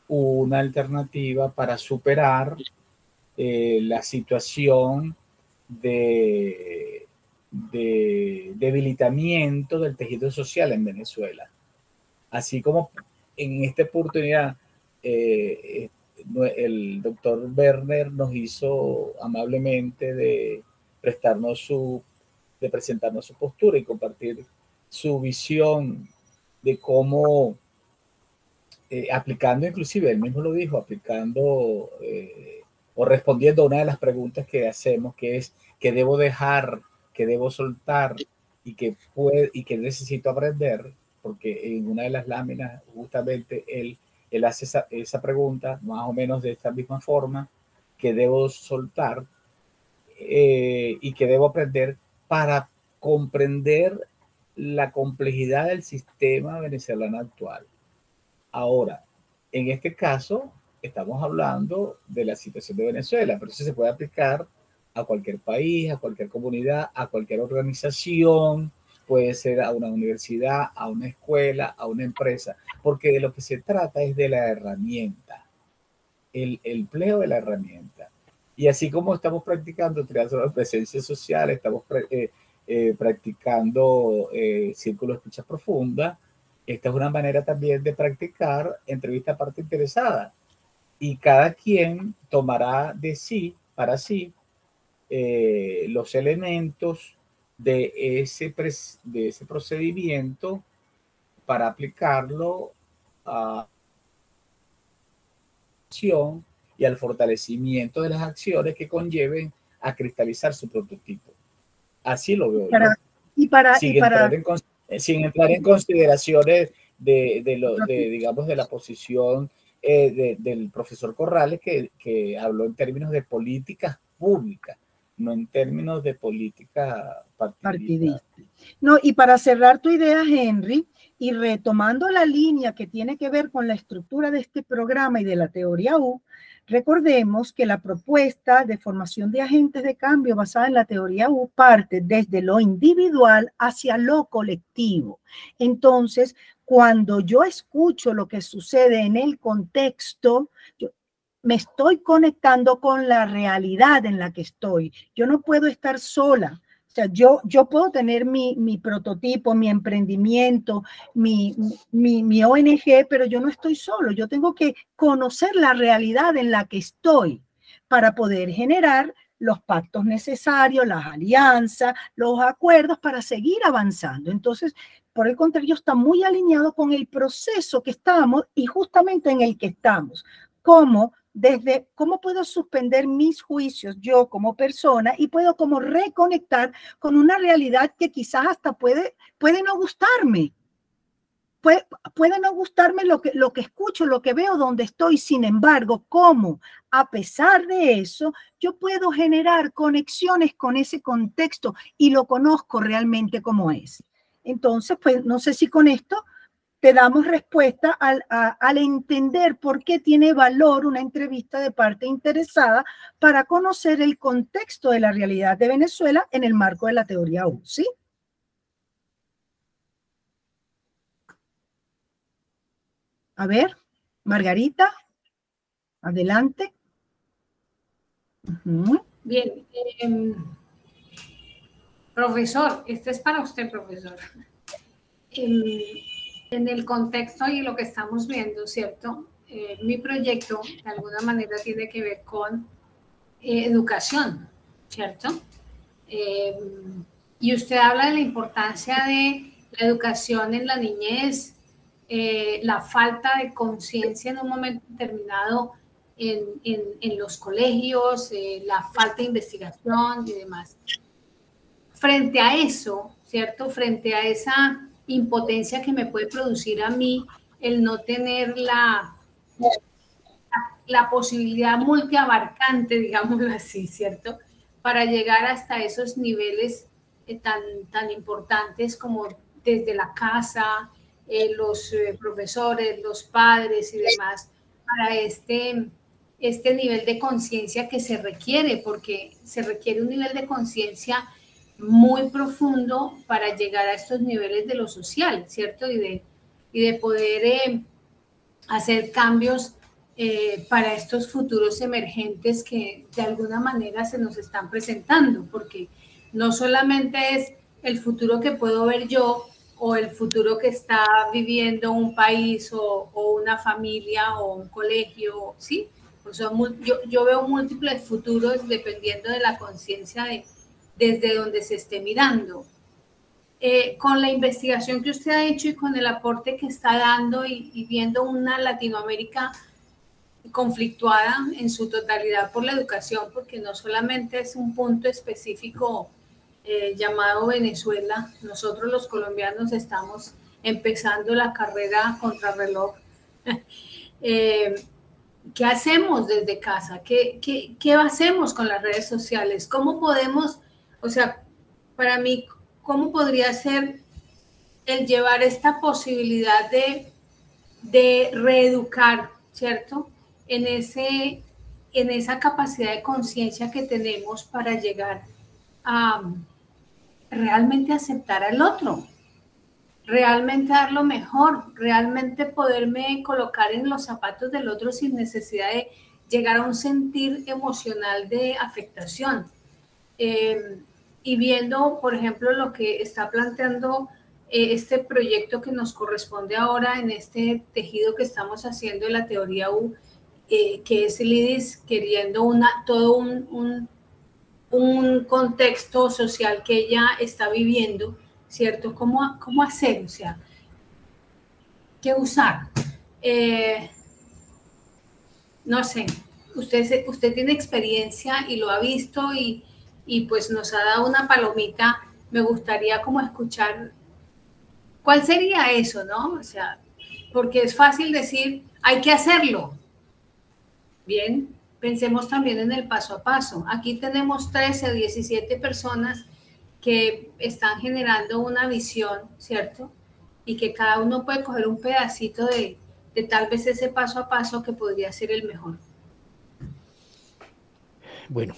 una alternativa para superar la situación de debilitamiento del tejido social en Venezuela. Así como en esta oportunidad el doctor Werner nos hizo amablemente de presentarnos su postura y compartir su visión de cómo, aplicando, inclusive él mismo lo dijo, aplicando o respondiendo a una de las preguntas que hacemos, que es ¿qué debo dejar, que debo soltar y que necesito aprender? Porque en una de las láminas justamente él hace esa pregunta más o menos de esta misma forma, que debo soltar y que debo aprender para comprender la complejidad del sistema venezolano actual. Ahora, en este caso, estamos hablando de la situación de Venezuela, pero eso se puede aplicar a cualquier país, a cualquier comunidad, a cualquier organización, puede ser a una universidad, a una escuela, a una empresa, porque de lo que se trata es de la herramienta, el empleo de la herramienta. Y así como estamos practicando teatro de presencia social, estamos practicando círculo de escucha profunda, esta es una manera también de practicar entrevista a parte interesada. Y cada quien tomará de sí, para sí, los elementos de ese procedimiento para aplicarlo a acción y al fortalecimiento de las acciones que conlleven a cristalizar su prototipo. Así lo veo yo. Sin entrar en consideraciones digamos, de la posición del profesor Corrales, que habló en términos de políticas públicas, no en términos de política partidista. No, y para cerrar tu idea, Henry, y retomando la línea que tiene que ver con la estructura de este programa y de la teoría U, Recordemos que la propuesta de formación de agentes de cambio basada en la teoría U parte desde lo individual hacia lo colectivo. Entonces, cuando yo escucho lo que sucede en el contexto, me estoy conectando con la realidad en la que estoy. Yo no puedo estar sola. O sea, yo puedo tener mi prototipo, mi emprendimiento, mi ONG, pero yo no estoy solo. Yo tengo que conocer la realidad en la que estoy para poder generar los pactos necesarios, las alianzas, los acuerdos para seguir avanzando. Entonces, por el contrario, está muy alineado con el proceso que estamos y justamente en el que estamos. ¿Cómo puedo suspender mis juicios yo como persona y puedo como reconectar con una realidad que quizás hasta puede no gustarme. Puede no gustarme lo que escucho, lo que veo, donde estoy. Sin embargo, ¿cómo? A pesar de eso, yo puedo generar conexiones con ese contexto y lo conozco realmente como es. Entonces, pues no sé si con esto te damos respuesta al entender por qué tiene valor una entrevista de parte interesada para conocer el contexto de la realidad de Venezuela en el marco de la teoría U, ¿sí? A ver, Margarita, adelante. Bien, profesor, este es para usted, profesor. En el contexto y lo que estamos viendo, ¿cierto? Mi proyecto de alguna manera tiene que ver con educación, ¿cierto? Y usted habla de la importancia de la educación en la niñez, la falta de conciencia en un momento determinado en los colegios, la falta de investigación y demás. Frente a eso, ¿cierto? Frente a esa impotencia que me puede producir a mí el no tener la posibilidad multiabarcante, digámoslo así, ¿cierto? Para llegar hasta esos niveles tan importantes como desde la casa, los profesores, los padres y demás, para este nivel de conciencia que se requiere, porque se requiere un nivel de conciencia muy profundo para llegar a estos niveles de lo social, ¿cierto? Y de poder hacer cambios para estos futuros emergentes que de alguna manera se nos están presentando, porque no solamente es el futuro que puedo ver yo o el futuro que está viviendo un país o una familia o un colegio, ¿sí? Pues yo veo múltiples futuros dependiendo de la conciencia desde donde se esté mirando. Con la investigación que usted ha hecho y con el aporte que está dando y viendo una Latinoamérica conflictuada en su totalidad por la educación, porque no solamente es un punto específico llamado Venezuela, nosotros los colombianos estamos empezando la carrera contrarreloj. ¿Qué hacemos desde casa? ¿Qué hacemos con las redes sociales? ¿Cómo podemos, o sea, para mí, cómo podría ser el llevar esta posibilidad de reeducar, ¿cierto? En esa capacidad de conciencia que tenemos para llegar a realmente aceptar al otro, realmente dar lo mejor, realmente poderme colocar en los zapatos del otro sin necesidad de llegar a un sentir emocional de afectación. Y viendo, por ejemplo, lo que está planteando este proyecto que nos corresponde ahora en este tejido que estamos haciendo de la teoría U, que es Lidis queriendo todo un contexto social que ella está viviendo, ¿cierto? ¿Cómo hacer? O sea, ¿qué usar? No sé, usted tiene experiencia y lo ha visto y pues nos ha dado una palomita. Me gustaría como escuchar cuál sería eso, ¿no? O sea, porque es fácil decir, hay que hacerlo. Bien, pensemos también en el paso a paso. Aquí tenemos 13 o 17 personas que están generando una visión, ¿cierto? Y que cada uno puede coger un pedacito de tal vez ese paso a paso que podría ser el mejor. Bueno,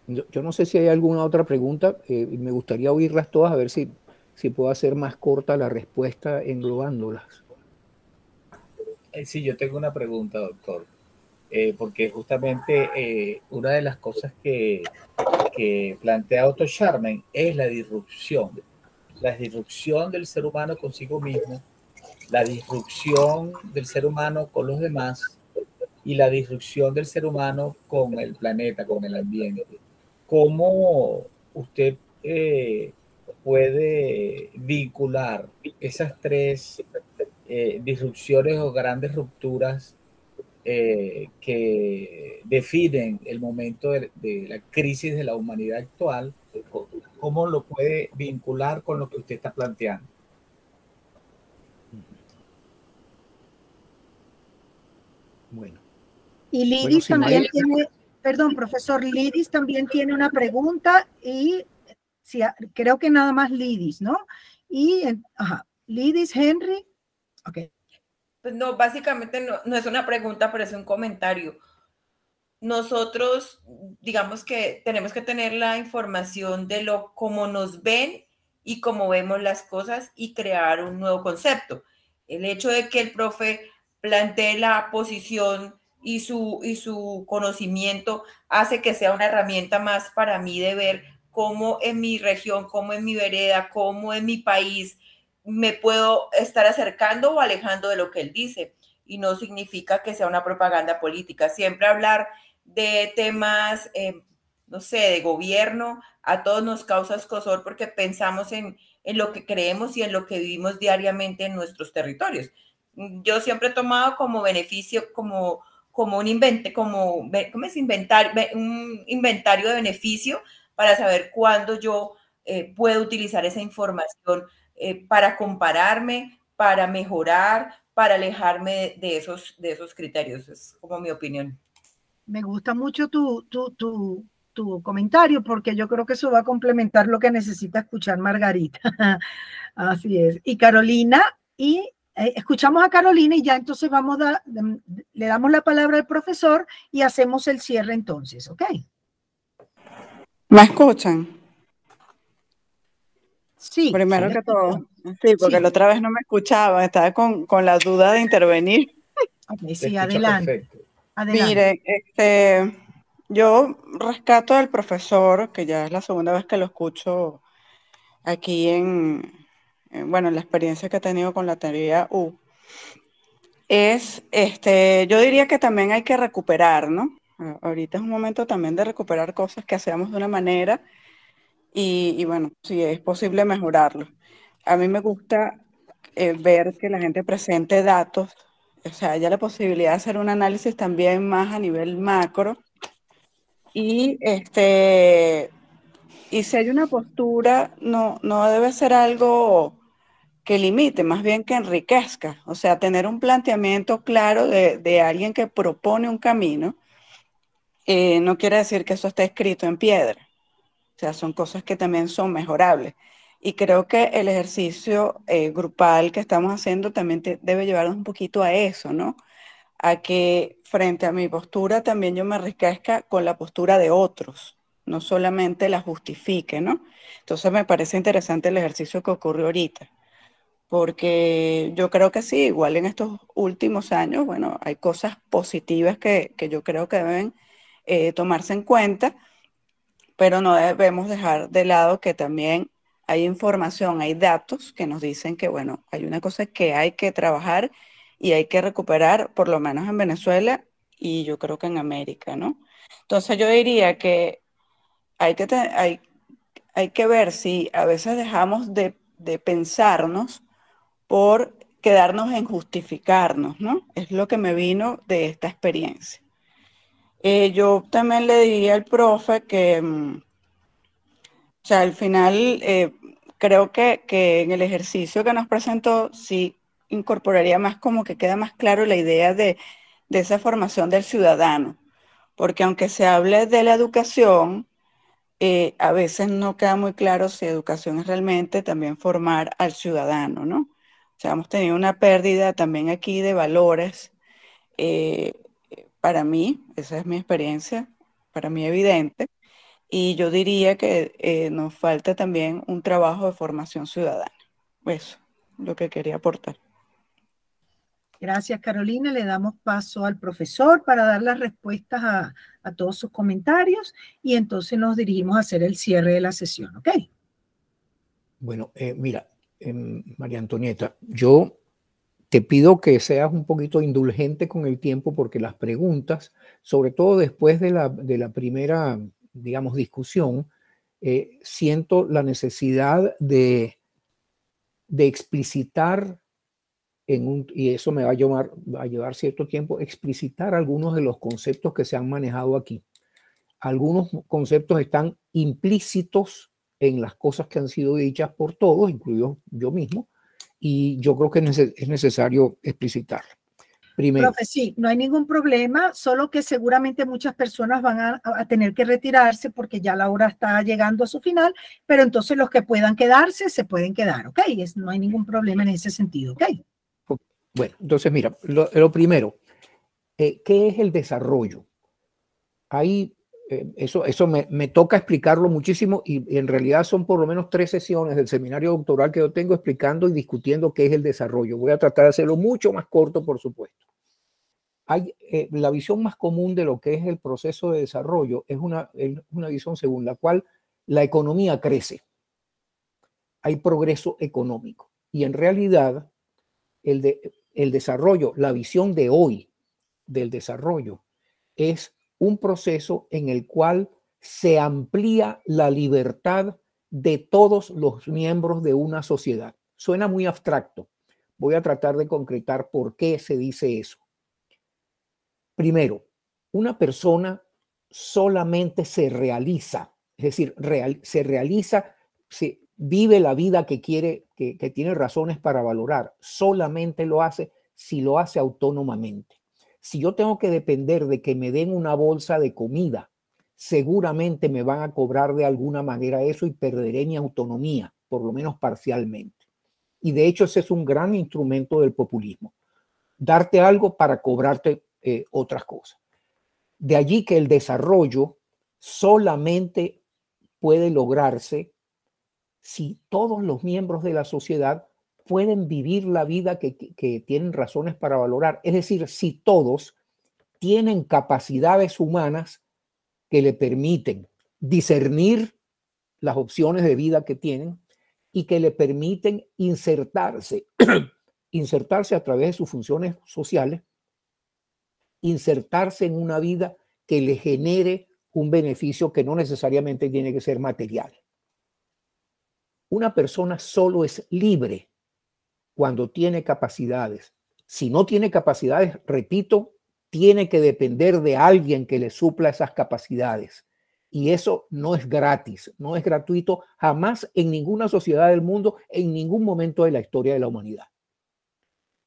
yo no sé si hay alguna otra pregunta. Me gustaría oírlas todas, a ver si puedo hacer más corta la respuesta englobándolas. Sí, yo tengo una pregunta, doctor. Porque justamente una de las cosas que plantea Otto Scharmen es la disrupción del ser humano consigo mismo, la disrupción del ser humano con los demás y la disrupción del ser humano con el planeta, con el ambiente. ¿Cómo usted puede vincular esas tres disrupciones o grandes rupturas que definen el momento de la crisis de la humanidad actual? ¿Cómo lo puede vincular con lo que usted está planteando? Bueno. Y Lidis también tiene, perdón, profesor, Lidis también tiene una pregunta y sí, creo que nada más Lidis, ¿no? Y, Lidis, Henry, ok. Pues no, básicamente no es una pregunta, pero es un comentario. Nosotros, digamos que tenemos que tener la información de cómo nos ven y cómo vemos las cosas y crear un nuevo concepto. El hecho de que el profe plantee la posición y su conocimiento hace que sea una herramienta más para mí de ver cómo en mi región, cómo en mi vereda, cómo en mi país me puedo estar acercando o alejando de lo que él dice. Y no significa que sea una propaganda política. Siempre hablar de temas, no sé, de gobierno, a todos nos causa escosor porque pensamos en lo que creemos y en lo que vivimos diariamente en nuestros territorios. Yo siempre he tomado como beneficio, como un inventario de beneficio para saber cuándo yo puedo utilizar esa información para compararme, para mejorar, para alejarme de esos criterios. Es como mi opinión. Me gusta mucho tu comentario porque yo creo que eso va a complementar lo que necesita escuchar Margarita. Así es. Y Carolina, escuchamos a Carolina y ya entonces le damos la palabra al profesor y hacemos el cierre entonces, ¿ok? ¿Me escuchan? Sí. Primero que todo. Sí, porque la otra vez no me escuchaba, estaba con la duda de intervenir. Okay, sí, adelante. Mire, yo rescato del profesor, que ya es la segunda vez que lo escucho aquí en la experiencia que he tenido con la teoría U, yo diría que también hay que recuperar, ¿no? Ahorita es un momento también de recuperar cosas que hacemos de una manera y bueno, si es posible mejorarlo. A mí me gusta ver que la gente presente datos, o sea, haya la posibilidad de hacer un análisis también más a nivel macro y si hay una postura, no debe ser algo que limite, más bien que enriquezca, o sea, tener un planteamiento claro de alguien que propone un camino, no quiere decir que eso esté escrito en piedra, o sea, son cosas que también son mejorables. Y creo que el ejercicio grupal que estamos haciendo también debe llevarnos un poquito a eso, ¿no? A que frente a mi postura también yo me enriquezca con la postura de otros, no solamente la justifique, ¿no? Entonces me parece interesante el ejercicio que ocurrió ahorita, porque yo creo que sí, igual en estos últimos años, bueno, hay cosas positivas que yo creo que deben tomarse en cuenta, pero no debemos dejar de lado que también hay información, hay datos que nos dicen que, bueno, hay una cosa que hay que trabajar y hay que recuperar, por lo menos en Venezuela y yo creo que en América, ¿no? Entonces yo diría que hay que ver si a veces dejamos de pensarnos por quedarnos en justificarnos, ¿no? Es lo que me vino de esta experiencia. Yo también le diría al profe que, o sea, al final creo que en el ejercicio que nos presentó sí incorporaría más, como que queda más claro la idea de esa formación del ciudadano, porque aunque se hable de la educación, a veces no queda muy claro si educación es realmente también formar al ciudadano, ¿no? O sea, hemos tenido una pérdida también aquí de valores para mí, esa es mi experiencia, para mí evidente, y yo diría que nos falta también un trabajo de formación ciudadana. Eso, lo que quería aportar. Gracias, Carolina. Le damos paso al profesor para dar las respuestas a todos sus comentarios y entonces nos dirigimos a hacer el cierre de la sesión, ¿ok? Bueno, mira, María Antonieta, yo te pido que seas un poquito indulgente con el tiempo porque las preguntas, sobre todo después de la primera, digamos, discusión, siento la necesidad de explicitar y eso me va a llevar cierto tiempo, explicitar algunos de los conceptos que se han manejado aquí. Algunos conceptos están implícitos en las cosas que han sido dichas por todos, incluido yo mismo, y yo creo que es necesario explicitar. Primero. Profe, sí, no hay ningún problema, solo que seguramente muchas personas van a tener que retirarse porque ya la hora está llegando a su final, pero entonces los que puedan quedarse, se pueden quedar, ¿ok? No hay ningún problema en ese sentido, ¿ok? Bueno, entonces mira, lo primero, ¿qué es el desarrollo? Ahí, eso me toca explicarlo muchísimo y en realidad son por lo menos 3 sesiones del seminario doctoral que yo tengo explicando y discutiendo qué es el desarrollo. Voy a tratar de hacerlo mucho más corto, por supuesto. La visión más común de lo que es el proceso de desarrollo es una visión según la cual la economía crece. Hay progreso económico y en realidad el desarrollo, la visión de hoy del desarrollo es un proceso en el cual se amplía la libertad de todos los miembros de una sociedad. Suena muy abstracto. Voy a tratar de concretar por qué se dice eso. Primero, una persona solamente se realiza, es decir, se realiza, vive la vida que quiere, que tiene razones para valorar. Solamente lo hace si lo hace autónomamente. Si yo tengo que depender de que me den una bolsa de comida, seguramente me van a cobrar de alguna manera eso y perderé mi autonomía, por lo menos parcialmente. Y de hecho ese es un gran instrumento del populismo. Darte algo para cobrarte otras cosas. De allí que el desarrollo solamente puede lograrse si todos los miembros de la sociedad pueden vivir la vida que tienen razones para valorar. Es decir, si todos tienen capacidades humanas que le permiten discernir las opciones de vida que tienen y que le permiten insertarse, insertarse a través de sus funciones sociales, insertarse en una vida que le genere un beneficio que no necesariamente tiene que ser material. Una persona solo es libre cuando tiene capacidades. Si no tiene capacidades, repito, tiene que depender de alguien que le supla esas capacidades. Y eso no es gratis, no es gratuito jamás en ninguna sociedad del mundo, en ningún momento de la historia de la humanidad.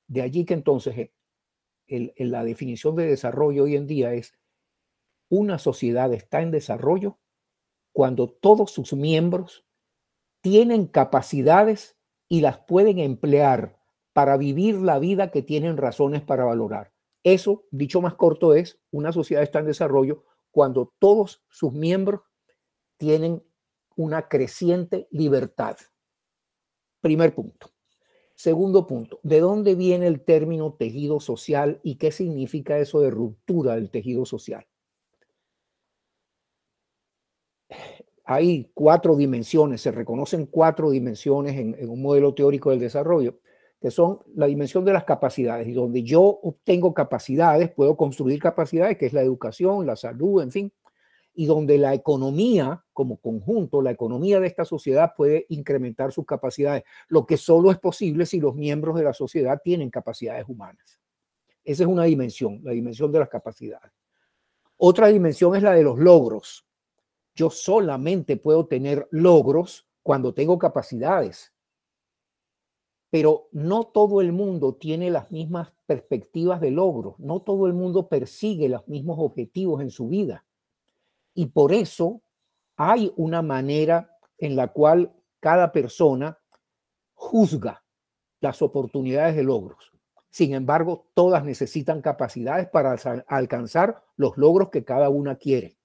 De allí que entonces la definición de desarrollo hoy en día es una sociedad está en desarrollo cuando todos sus miembros tienen capacidades y las pueden emplear para vivir la vida que tienen razones para valorar. Eso, dicho más corto, es una sociedad está en desarrollo cuando todos sus miembros tienen una creciente libertad. Primer punto. Segundo punto, ¿de dónde viene el término tejido social y qué significa eso de ruptura del tejido social? Hay 4 dimensiones, se reconocen 4 dimensiones en un modelo teórico del desarrollo, que son la dimensión de las capacidades, y donde yo obtengo capacidades, puedo construir capacidades, que es la educación, la salud, en fin, y donde la economía como conjunto, la economía de esta sociedad puede incrementar sus capacidades, lo que solo es posible si los miembros de la sociedad tienen capacidades humanas. Esa es una dimensión, la dimensión de las capacidades. Otra dimensión es la de los logros. Yo solamente puedo tener logros cuando tengo capacidades. Pero no todo el mundo tiene las mismas perspectivas de logro. No todo el mundo persigue los mismos objetivos en su vida. Y por eso hay una manera en la cual cada persona juzga las oportunidades de logros. Sin embargo, todas necesitan capacidades para alcanzar los logros que cada una quiere.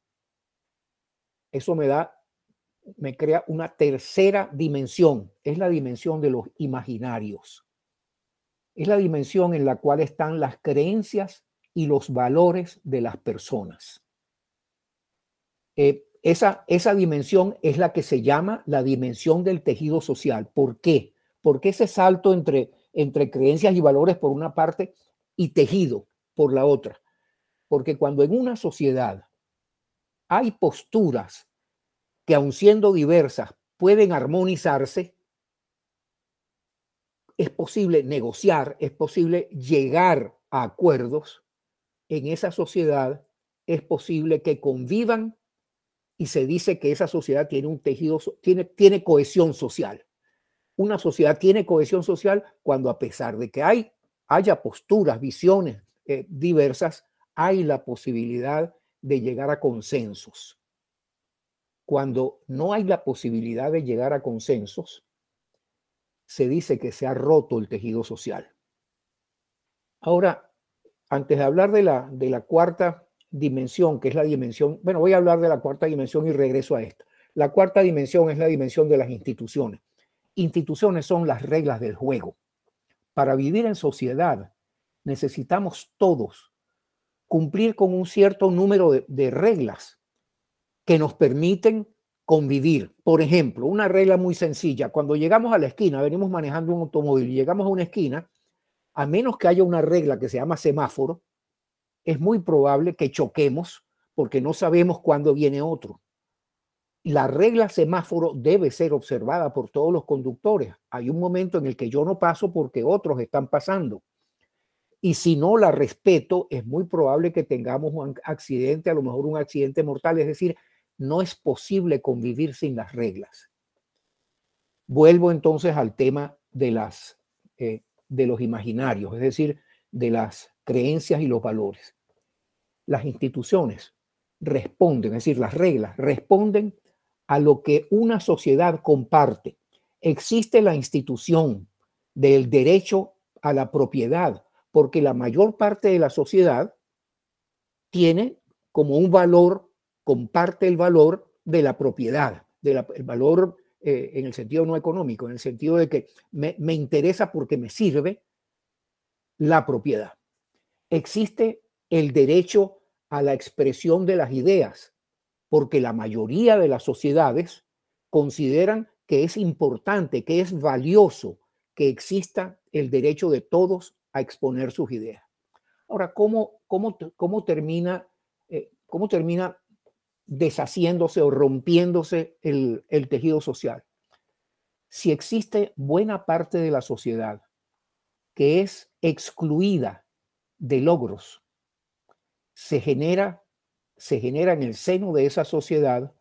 Eso me crea una tercera dimensión. Es la dimensión de los imaginarios. Es la dimensión en la cual están las creencias y los valores de las personas. Esa dimensión es la que se llama la dimensión del tejido social. ¿Por qué? Porque ese salto entre creencias y valores por una parte y tejido por la otra. Porque cuando en una sociedad hay posturas que, aun siendo diversas, pueden armonizarse, es posible negociar, es posible llegar a acuerdos. En esa sociedad es posible que convivan y se dice que esa sociedad tiene un tejido, tiene cohesión social. Una sociedad tiene cohesión social cuando, a pesar de que haya posturas, visiones diversas, hay la posibilidad de llegar a consensos. Cuando no hay la posibilidad de llegar a consensos, se dice que se ha roto el tejido social. Ahora, antes de hablar de la cuarta dimensión, que es la dimensión, bueno, voy a hablar de la cuarta dimensión y regreso a esta. La cuarta dimensión es la dimensión de las instituciones. Instituciones son las reglas del juego. Para vivir en sociedad necesitamos todos cumplir con un cierto número de reglas que nos permiten convivir. Por ejemplo, una regla muy sencilla: cuando llegamos a la esquina, venimos manejando un automóvil y llegamos a una esquina, a menos que haya una regla que se llama semáforo, es muy probable que choquemos porque no sabemos cuándo viene otro. La regla semáforo debe ser observada por todos los conductores. Hay un momento en el que yo no paso porque otros están pasando. Y si no la respeto, es muy probable que tengamos un accidente, a lo mejor un accidente mortal. Es decir, no es posible convivir sin las reglas. Vuelvo entonces al tema de los imaginarios, es decir, de las creencias y los valores. Las instituciones responden, es decir, las reglas responden a lo que una sociedad comparte. Existe la institución del derecho a la propiedad, porque la mayor parte de la sociedad tiene como un valor, comparte el valor de la propiedad, el valor en el sentido no económico, en el sentido de que me interesa porque me sirve la propiedad. Existe el derecho a la expresión de las ideas, porque la mayoría de las sociedades consideran que es importante, que es valioso que exista el derecho de todos a exponer sus ideas. Ahora, ¿cómo termina deshaciéndose o rompiéndose el tejido social? Si existe buena parte de la sociedad que es excluida de logros, se genera en el seno de esa sociedad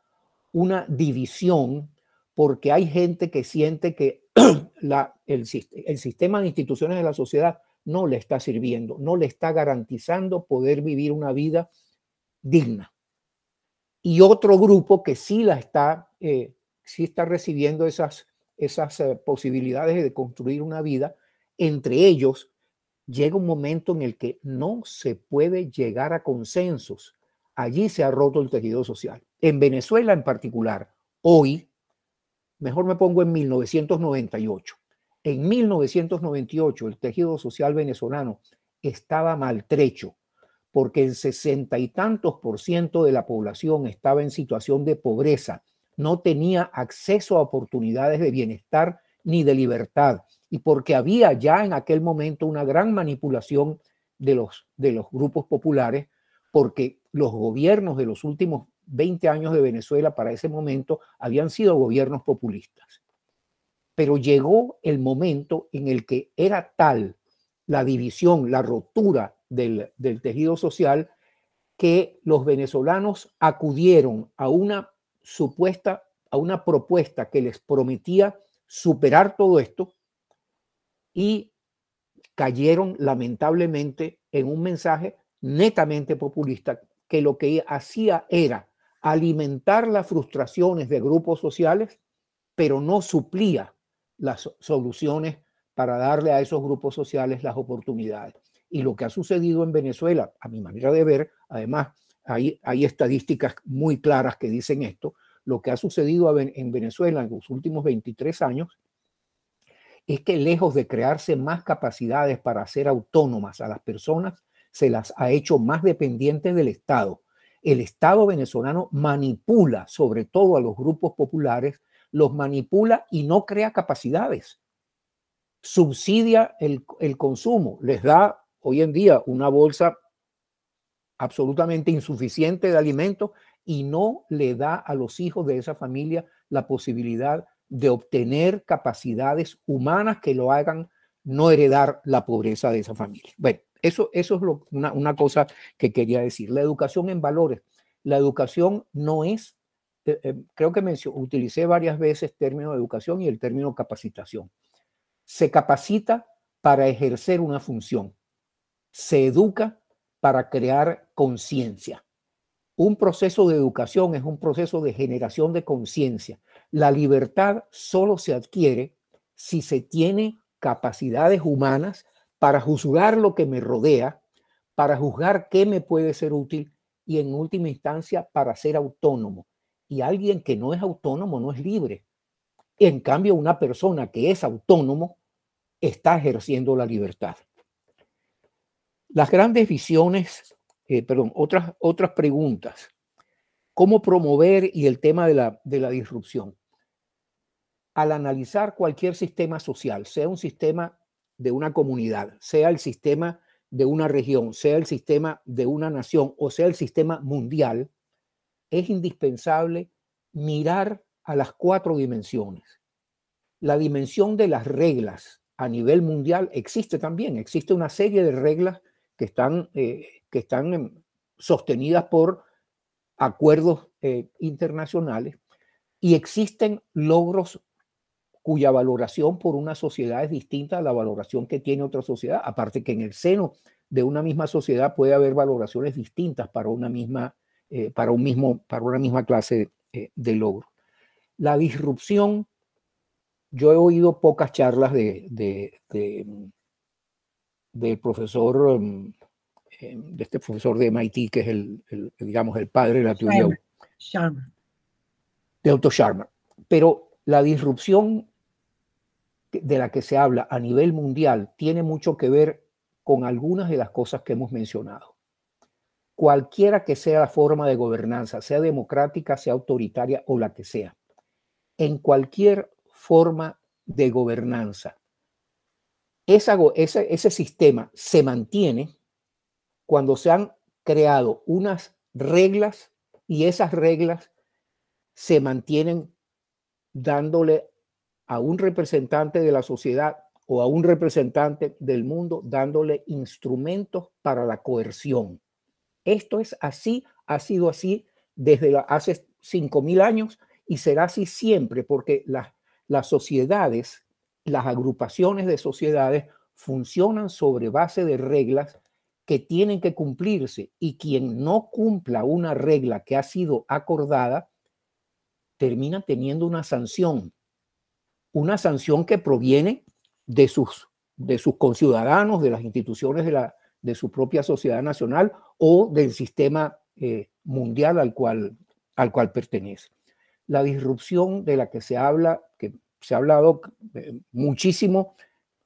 una división, porque hay gente que siente que el sistema de instituciones de la sociedad no le está sirviendo, no le está garantizando poder vivir una vida digna. Y otro grupo que sí está recibiendo esas posibilidades de construir una vida. Entre ellos, llega un momento en el que no se puede llegar a consensos. Allí se ha roto el tejido social. En Venezuela en particular, hoy, mejor me pongo en 1998. En 1998 el tejido social venezolano estaba maltrecho porque el 60 y tantos % de la población estaba en situación de pobreza, no tenía acceso a oportunidades de bienestar ni de libertad, y porque había ya en aquel momento una gran manipulación de los grupos populares, porque los gobiernos de los últimos 20 años de Venezuela para ese momento habían sido gobiernos populistas. Pero llegó el momento en el que era tal la división, la rotura del tejido social, que los venezolanos acudieron a una propuesta que les prometía superar todo esto, y cayeron lamentablemente en un mensaje netamente populista que lo que hacía era alimentar las frustraciones de grupos sociales, pero no suplía las soluciones para darle a esos grupos sociales las oportunidades. Y lo que ha sucedido en Venezuela, a mi manera de ver, además hay estadísticas muy claras que dicen esto, lo que ha sucedido en Venezuela en los últimos 23 años es que lejos de crearse más capacidades para hacer autónomas a las personas, se las ha hecho más dependientes del Estado. El Estado venezolano manipula sobre todo a los grupos populares, los manipula y no crea capacidades. Subsidia el consumo, les da hoy en día una bolsa absolutamente insuficiente de alimentos y no le da a los hijos de esa familia la posibilidad de obtener capacidades humanas que lo hagan no heredar la pobreza de esa familia. Bueno, eso es una cosa que quería decir. La educación en valores. La educación no es, creo que utilicé varias veces el término educación y el término capacitación. Se capacita para ejercer una función. Se educa para crear conciencia. Un proceso de educación es un proceso de generación de conciencia. La libertad solo se adquiere si se tiene capacidades humanas para juzgar lo que me rodea, para juzgar qué me puede ser útil y en última instancia para ser autónomo. Y alguien que no es autónomo no es libre. En cambio, una persona que es autónomo está ejerciendo la libertad. Las grandes visiones, otras preguntas. ¿Cómo promover y el tema de la disrupción? Al analizar cualquier sistema social, sea un sistema de una comunidad, sea el sistema de una región, sea el sistema de una nación o sea el sistema mundial, es indispensable mirar a las 4 dimensiones. La dimensión de las reglas a nivel mundial existe también. Existe una serie de reglas que están sostenidas por acuerdos internacionales y existen logros cuya valoración por una sociedad es distinta a la valoración que tiene otra sociedad. Aparte que en el seno de una misma sociedad puede haber valoraciones distintas para una misma clase de logro. La disrupción, yo he oído pocas charlas del profesor, de este profesor de MIT, que es el padre de la teoría de Otto Scharmer. Pero la disrupción de la que se habla a nivel mundial tiene mucho que ver con algunas de las cosas que hemos mencionado. Cualquiera que sea la forma de gobernanza, sea democrática, sea autoritaria o la que sea, en cualquier forma de gobernanza, ese sistema se mantiene cuando se han creado unas reglas y esas reglas se mantienen dándole a un representante de la sociedad o a un representante del mundo, dándole instrumentos para la coerción. Esto es así, ha sido así desde hace 5.000 años y será así siempre, porque las sociedades, las agrupaciones de sociedades funcionan sobre base de reglas que tienen que cumplirse, y quien no cumpla una regla que ha sido acordada termina teniendo una sanción que proviene de sus conciudadanos, de las instituciones de su propia sociedad nacional o del sistema mundial al cual pertenece. La disrupción de la que se habla, que se ha hablado muchísimo,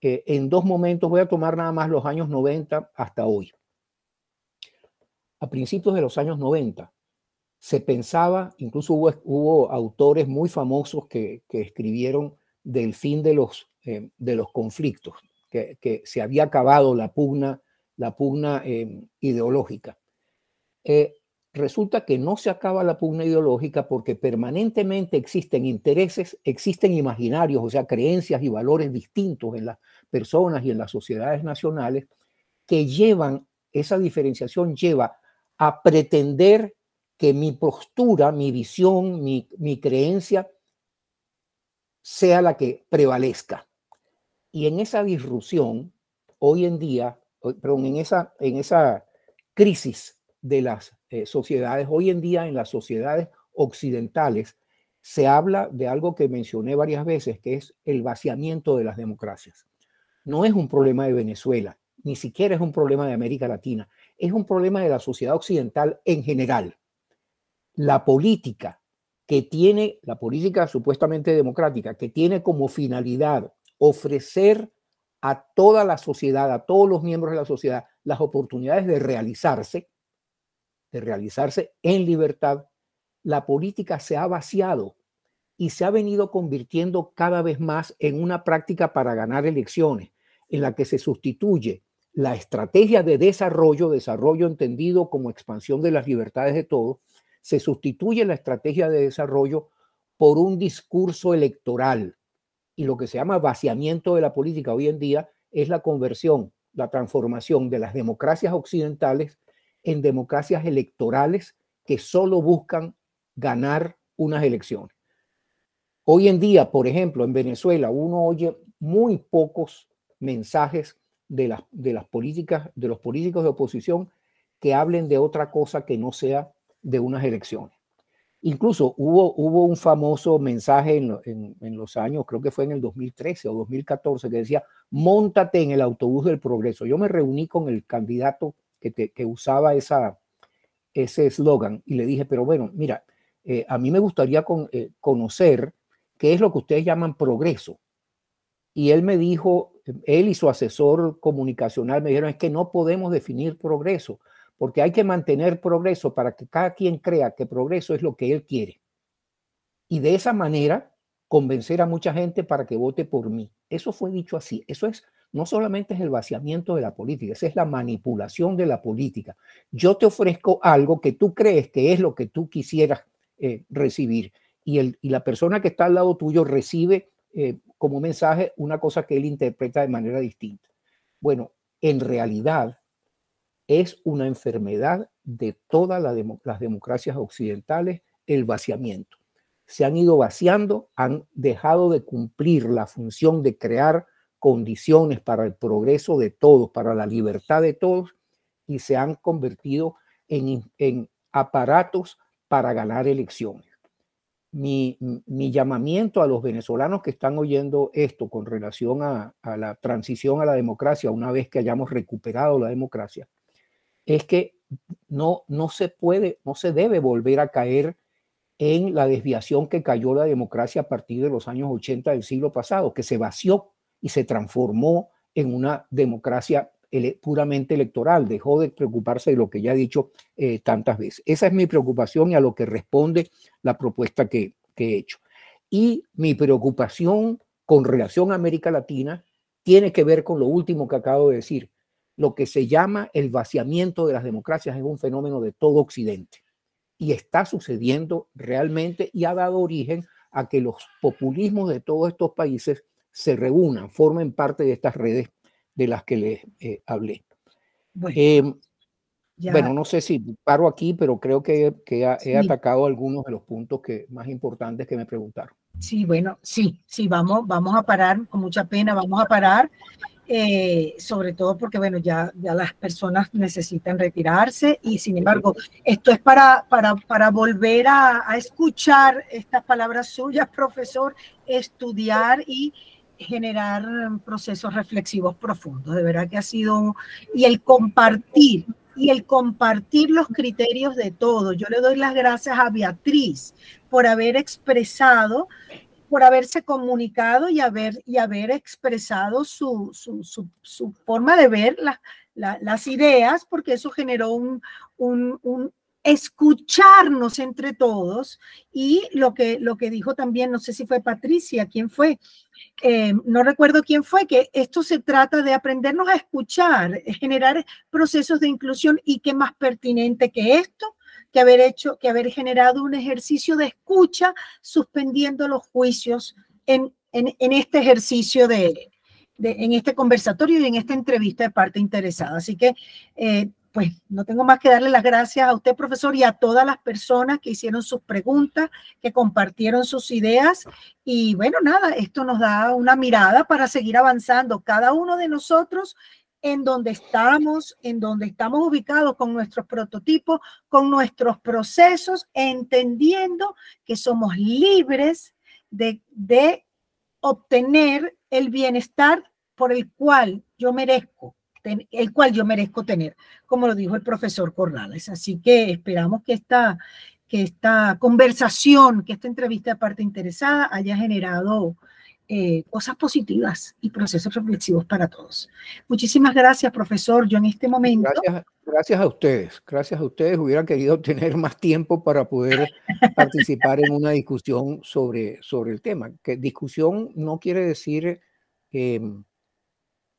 en 2 momentos, voy a tomar nada más los años 90 hasta hoy. A principios de los años 90 se pensaba, incluso hubo autores muy famosos que escribieron del fin de los conflictos, que se había acabado la pugna ideológica. Resulta que no se acaba la pugna ideológica porque permanentemente existen intereses, existen imaginarios, o sea, creencias y valores distintos en las personas y en las sociedades nacionales que esa diferenciación lleva a pretender que mi postura, mi visión, mi creencia sea la que prevalezca. Y en esa disrupción, hoy en día, en esa crisis de las sociedades, hoy en día en las sociedades occidentales, se habla de algo que mencioné varias veces, que es el vaciamiento de las democracias. no es un problema de Venezuela, ni siquiera es un problema de América Latina, es un problema de la sociedad occidental en general. La política la política supuestamente democrática, que tiene como finalidad ofrecer a toda la sociedad, a todos los miembros de la sociedad, las oportunidades de realizarse en libertad, la política se ha vaciado y se ha venido convirtiendo cada vez más en una práctica para ganar elecciones, en la que se sustituye la estrategia de desarrollo entendido como expansión de las libertades de todos, se sustituye la estrategia de desarrollo por un discurso electoral. Y lo que se llama vaciamiento de la política hoy en día es la conversión, la transformación de las democracias occidentales en democracias electorales que solo buscan ganar unas elecciones. Hoy en día, por ejemplo, en Venezuela, uno oye muy pocos mensajes de los políticos de oposición que hablen de otra cosa que no sea de unas elecciones. Incluso hubo un famoso mensaje en los años, creo que fue en el 2013 o 2014, que decía: móntate en el autobús del progreso. Yo me reuní con el candidato que usaba ese eslogan y le dije, pero bueno, mira, a mí me gustaría conocer qué es lo que ustedes llaman progreso. Y él me dijo, él y su asesor comunicacional me dijeron, es que no podemos definir progreso, porque hay que mantener progreso para que cada quien crea que progreso es lo que él quiere. Y de esa manera convencer a mucha gente para que vote por mí. Eso fue dicho así. Eso no solamente es el vaciamiento de la política, esa es la manipulación de la política. Yo te ofrezco algo que tú crees que es lo que tú quisieras recibir. Y la persona que está al lado tuyo recibe como mensaje una cosa que él interpreta de manera distinta. Bueno, en realidad es una enfermedad de todas las democracias occidentales, el vaciamiento. Se han ido vaciando, han dejado de cumplir la función de crear condiciones para el progreso de todos, para la libertad de todos, y se han convertido en aparatos para ganar elecciones. Mi llamamiento a los venezolanos que están oyendo esto con relación a la transición a la democracia, una vez que hayamos recuperado la democracia, es que no se debe volver a caer en la desviación que cayó la democracia a partir de los años 80 del siglo pasado, que se vació y se transformó en una democracia puramente electoral, dejó de preocuparse de lo que ya he dicho tantas veces. Esa es mi preocupación y a lo que responde la propuesta que he hecho. Y mi preocupación con relación a América Latina tiene que ver con lo último que acabo de decir. Lo que se llama el vaciamiento de las democracias es un fenómeno de todo Occidente y está sucediendo realmente y ha dado origen a que los populismos de todos estos países se reúnan, formen parte de estas redes de las que les hablé. Bueno, no sé si paro aquí, pero creo que he atacado algunos de los puntos más importantes que me preguntaron. Sí, bueno, sí, vamos a parar, con mucha pena vamos a parar, sobre todo porque, bueno, ya las personas necesitan retirarse y, sin embargo, esto es para volver a escuchar estas palabras suyas, profesor, estudiar y generar procesos reflexivos profundos. De verdad que ha sido, y el compartir los criterios de todo. Yo le doy las gracias a Beatriz por haber expresado, por haberse comunicado y haber expresado su forma de ver las ideas, porque eso generó un escucharnos entre todos. Y lo que dijo también, no sé si fue Patricia, ¿quién fue? No recuerdo quién fue, que esto se trata de aprendernos a escuchar, generar procesos de inclusión, y qué más pertinente que esto, que haber generado un ejercicio de escucha, suspendiendo los juicios en este ejercicio en este conversatorio y en esta entrevista de parte interesada. Así que, pues no tengo más que darle las gracias a usted, profesor, y a todas las personas que hicieron sus preguntas, que compartieron sus ideas. Y bueno, nada, esto nos da una mirada para seguir avanzando, cada uno de nosotros en donde estamos ubicados con nuestros prototipos, con nuestros procesos, entendiendo que somos libres de obtener el bienestar por el cual yo merezco, tener, como lo dijo el profesor Corrales. Así que esperamos que esta conversación, que esta entrevista de parte interesada haya generado cosas positivas y procesos reflexivos para todos. Muchísimas gracias, profesor. Yo en este momento... Gracias a ustedes. Gracias a ustedes. Hubiera querido tener más tiempo para poder participar en una discusión sobre el tema. Que discusión no quiere decir...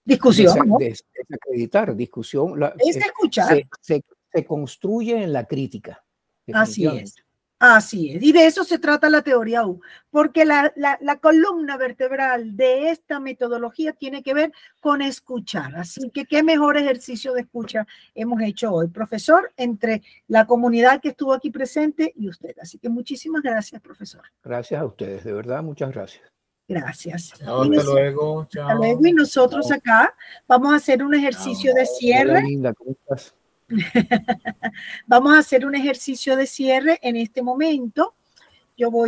discusión, ¿no? Desacreditar. Discusión es escuchar. Se construye en la crítica. Así es. Así es, y de eso se trata la teoría U, porque la columna vertebral de esta metodología tiene que ver con escuchar. Así que qué mejor ejercicio de escucha hemos hecho hoy, profesor, entre la comunidad que estuvo aquí presente y usted. Así que muchísimas gracias, profesor. Gracias a ustedes, de verdad, muchas gracias. Gracias. Chao, hasta luego. Chao. Hasta luego, y nosotros acá vamos a hacer un ejercicio de cierre. Hola, linda, ¿cómo estás? Vamos a hacer un ejercicio de cierre en este momento. Yo voy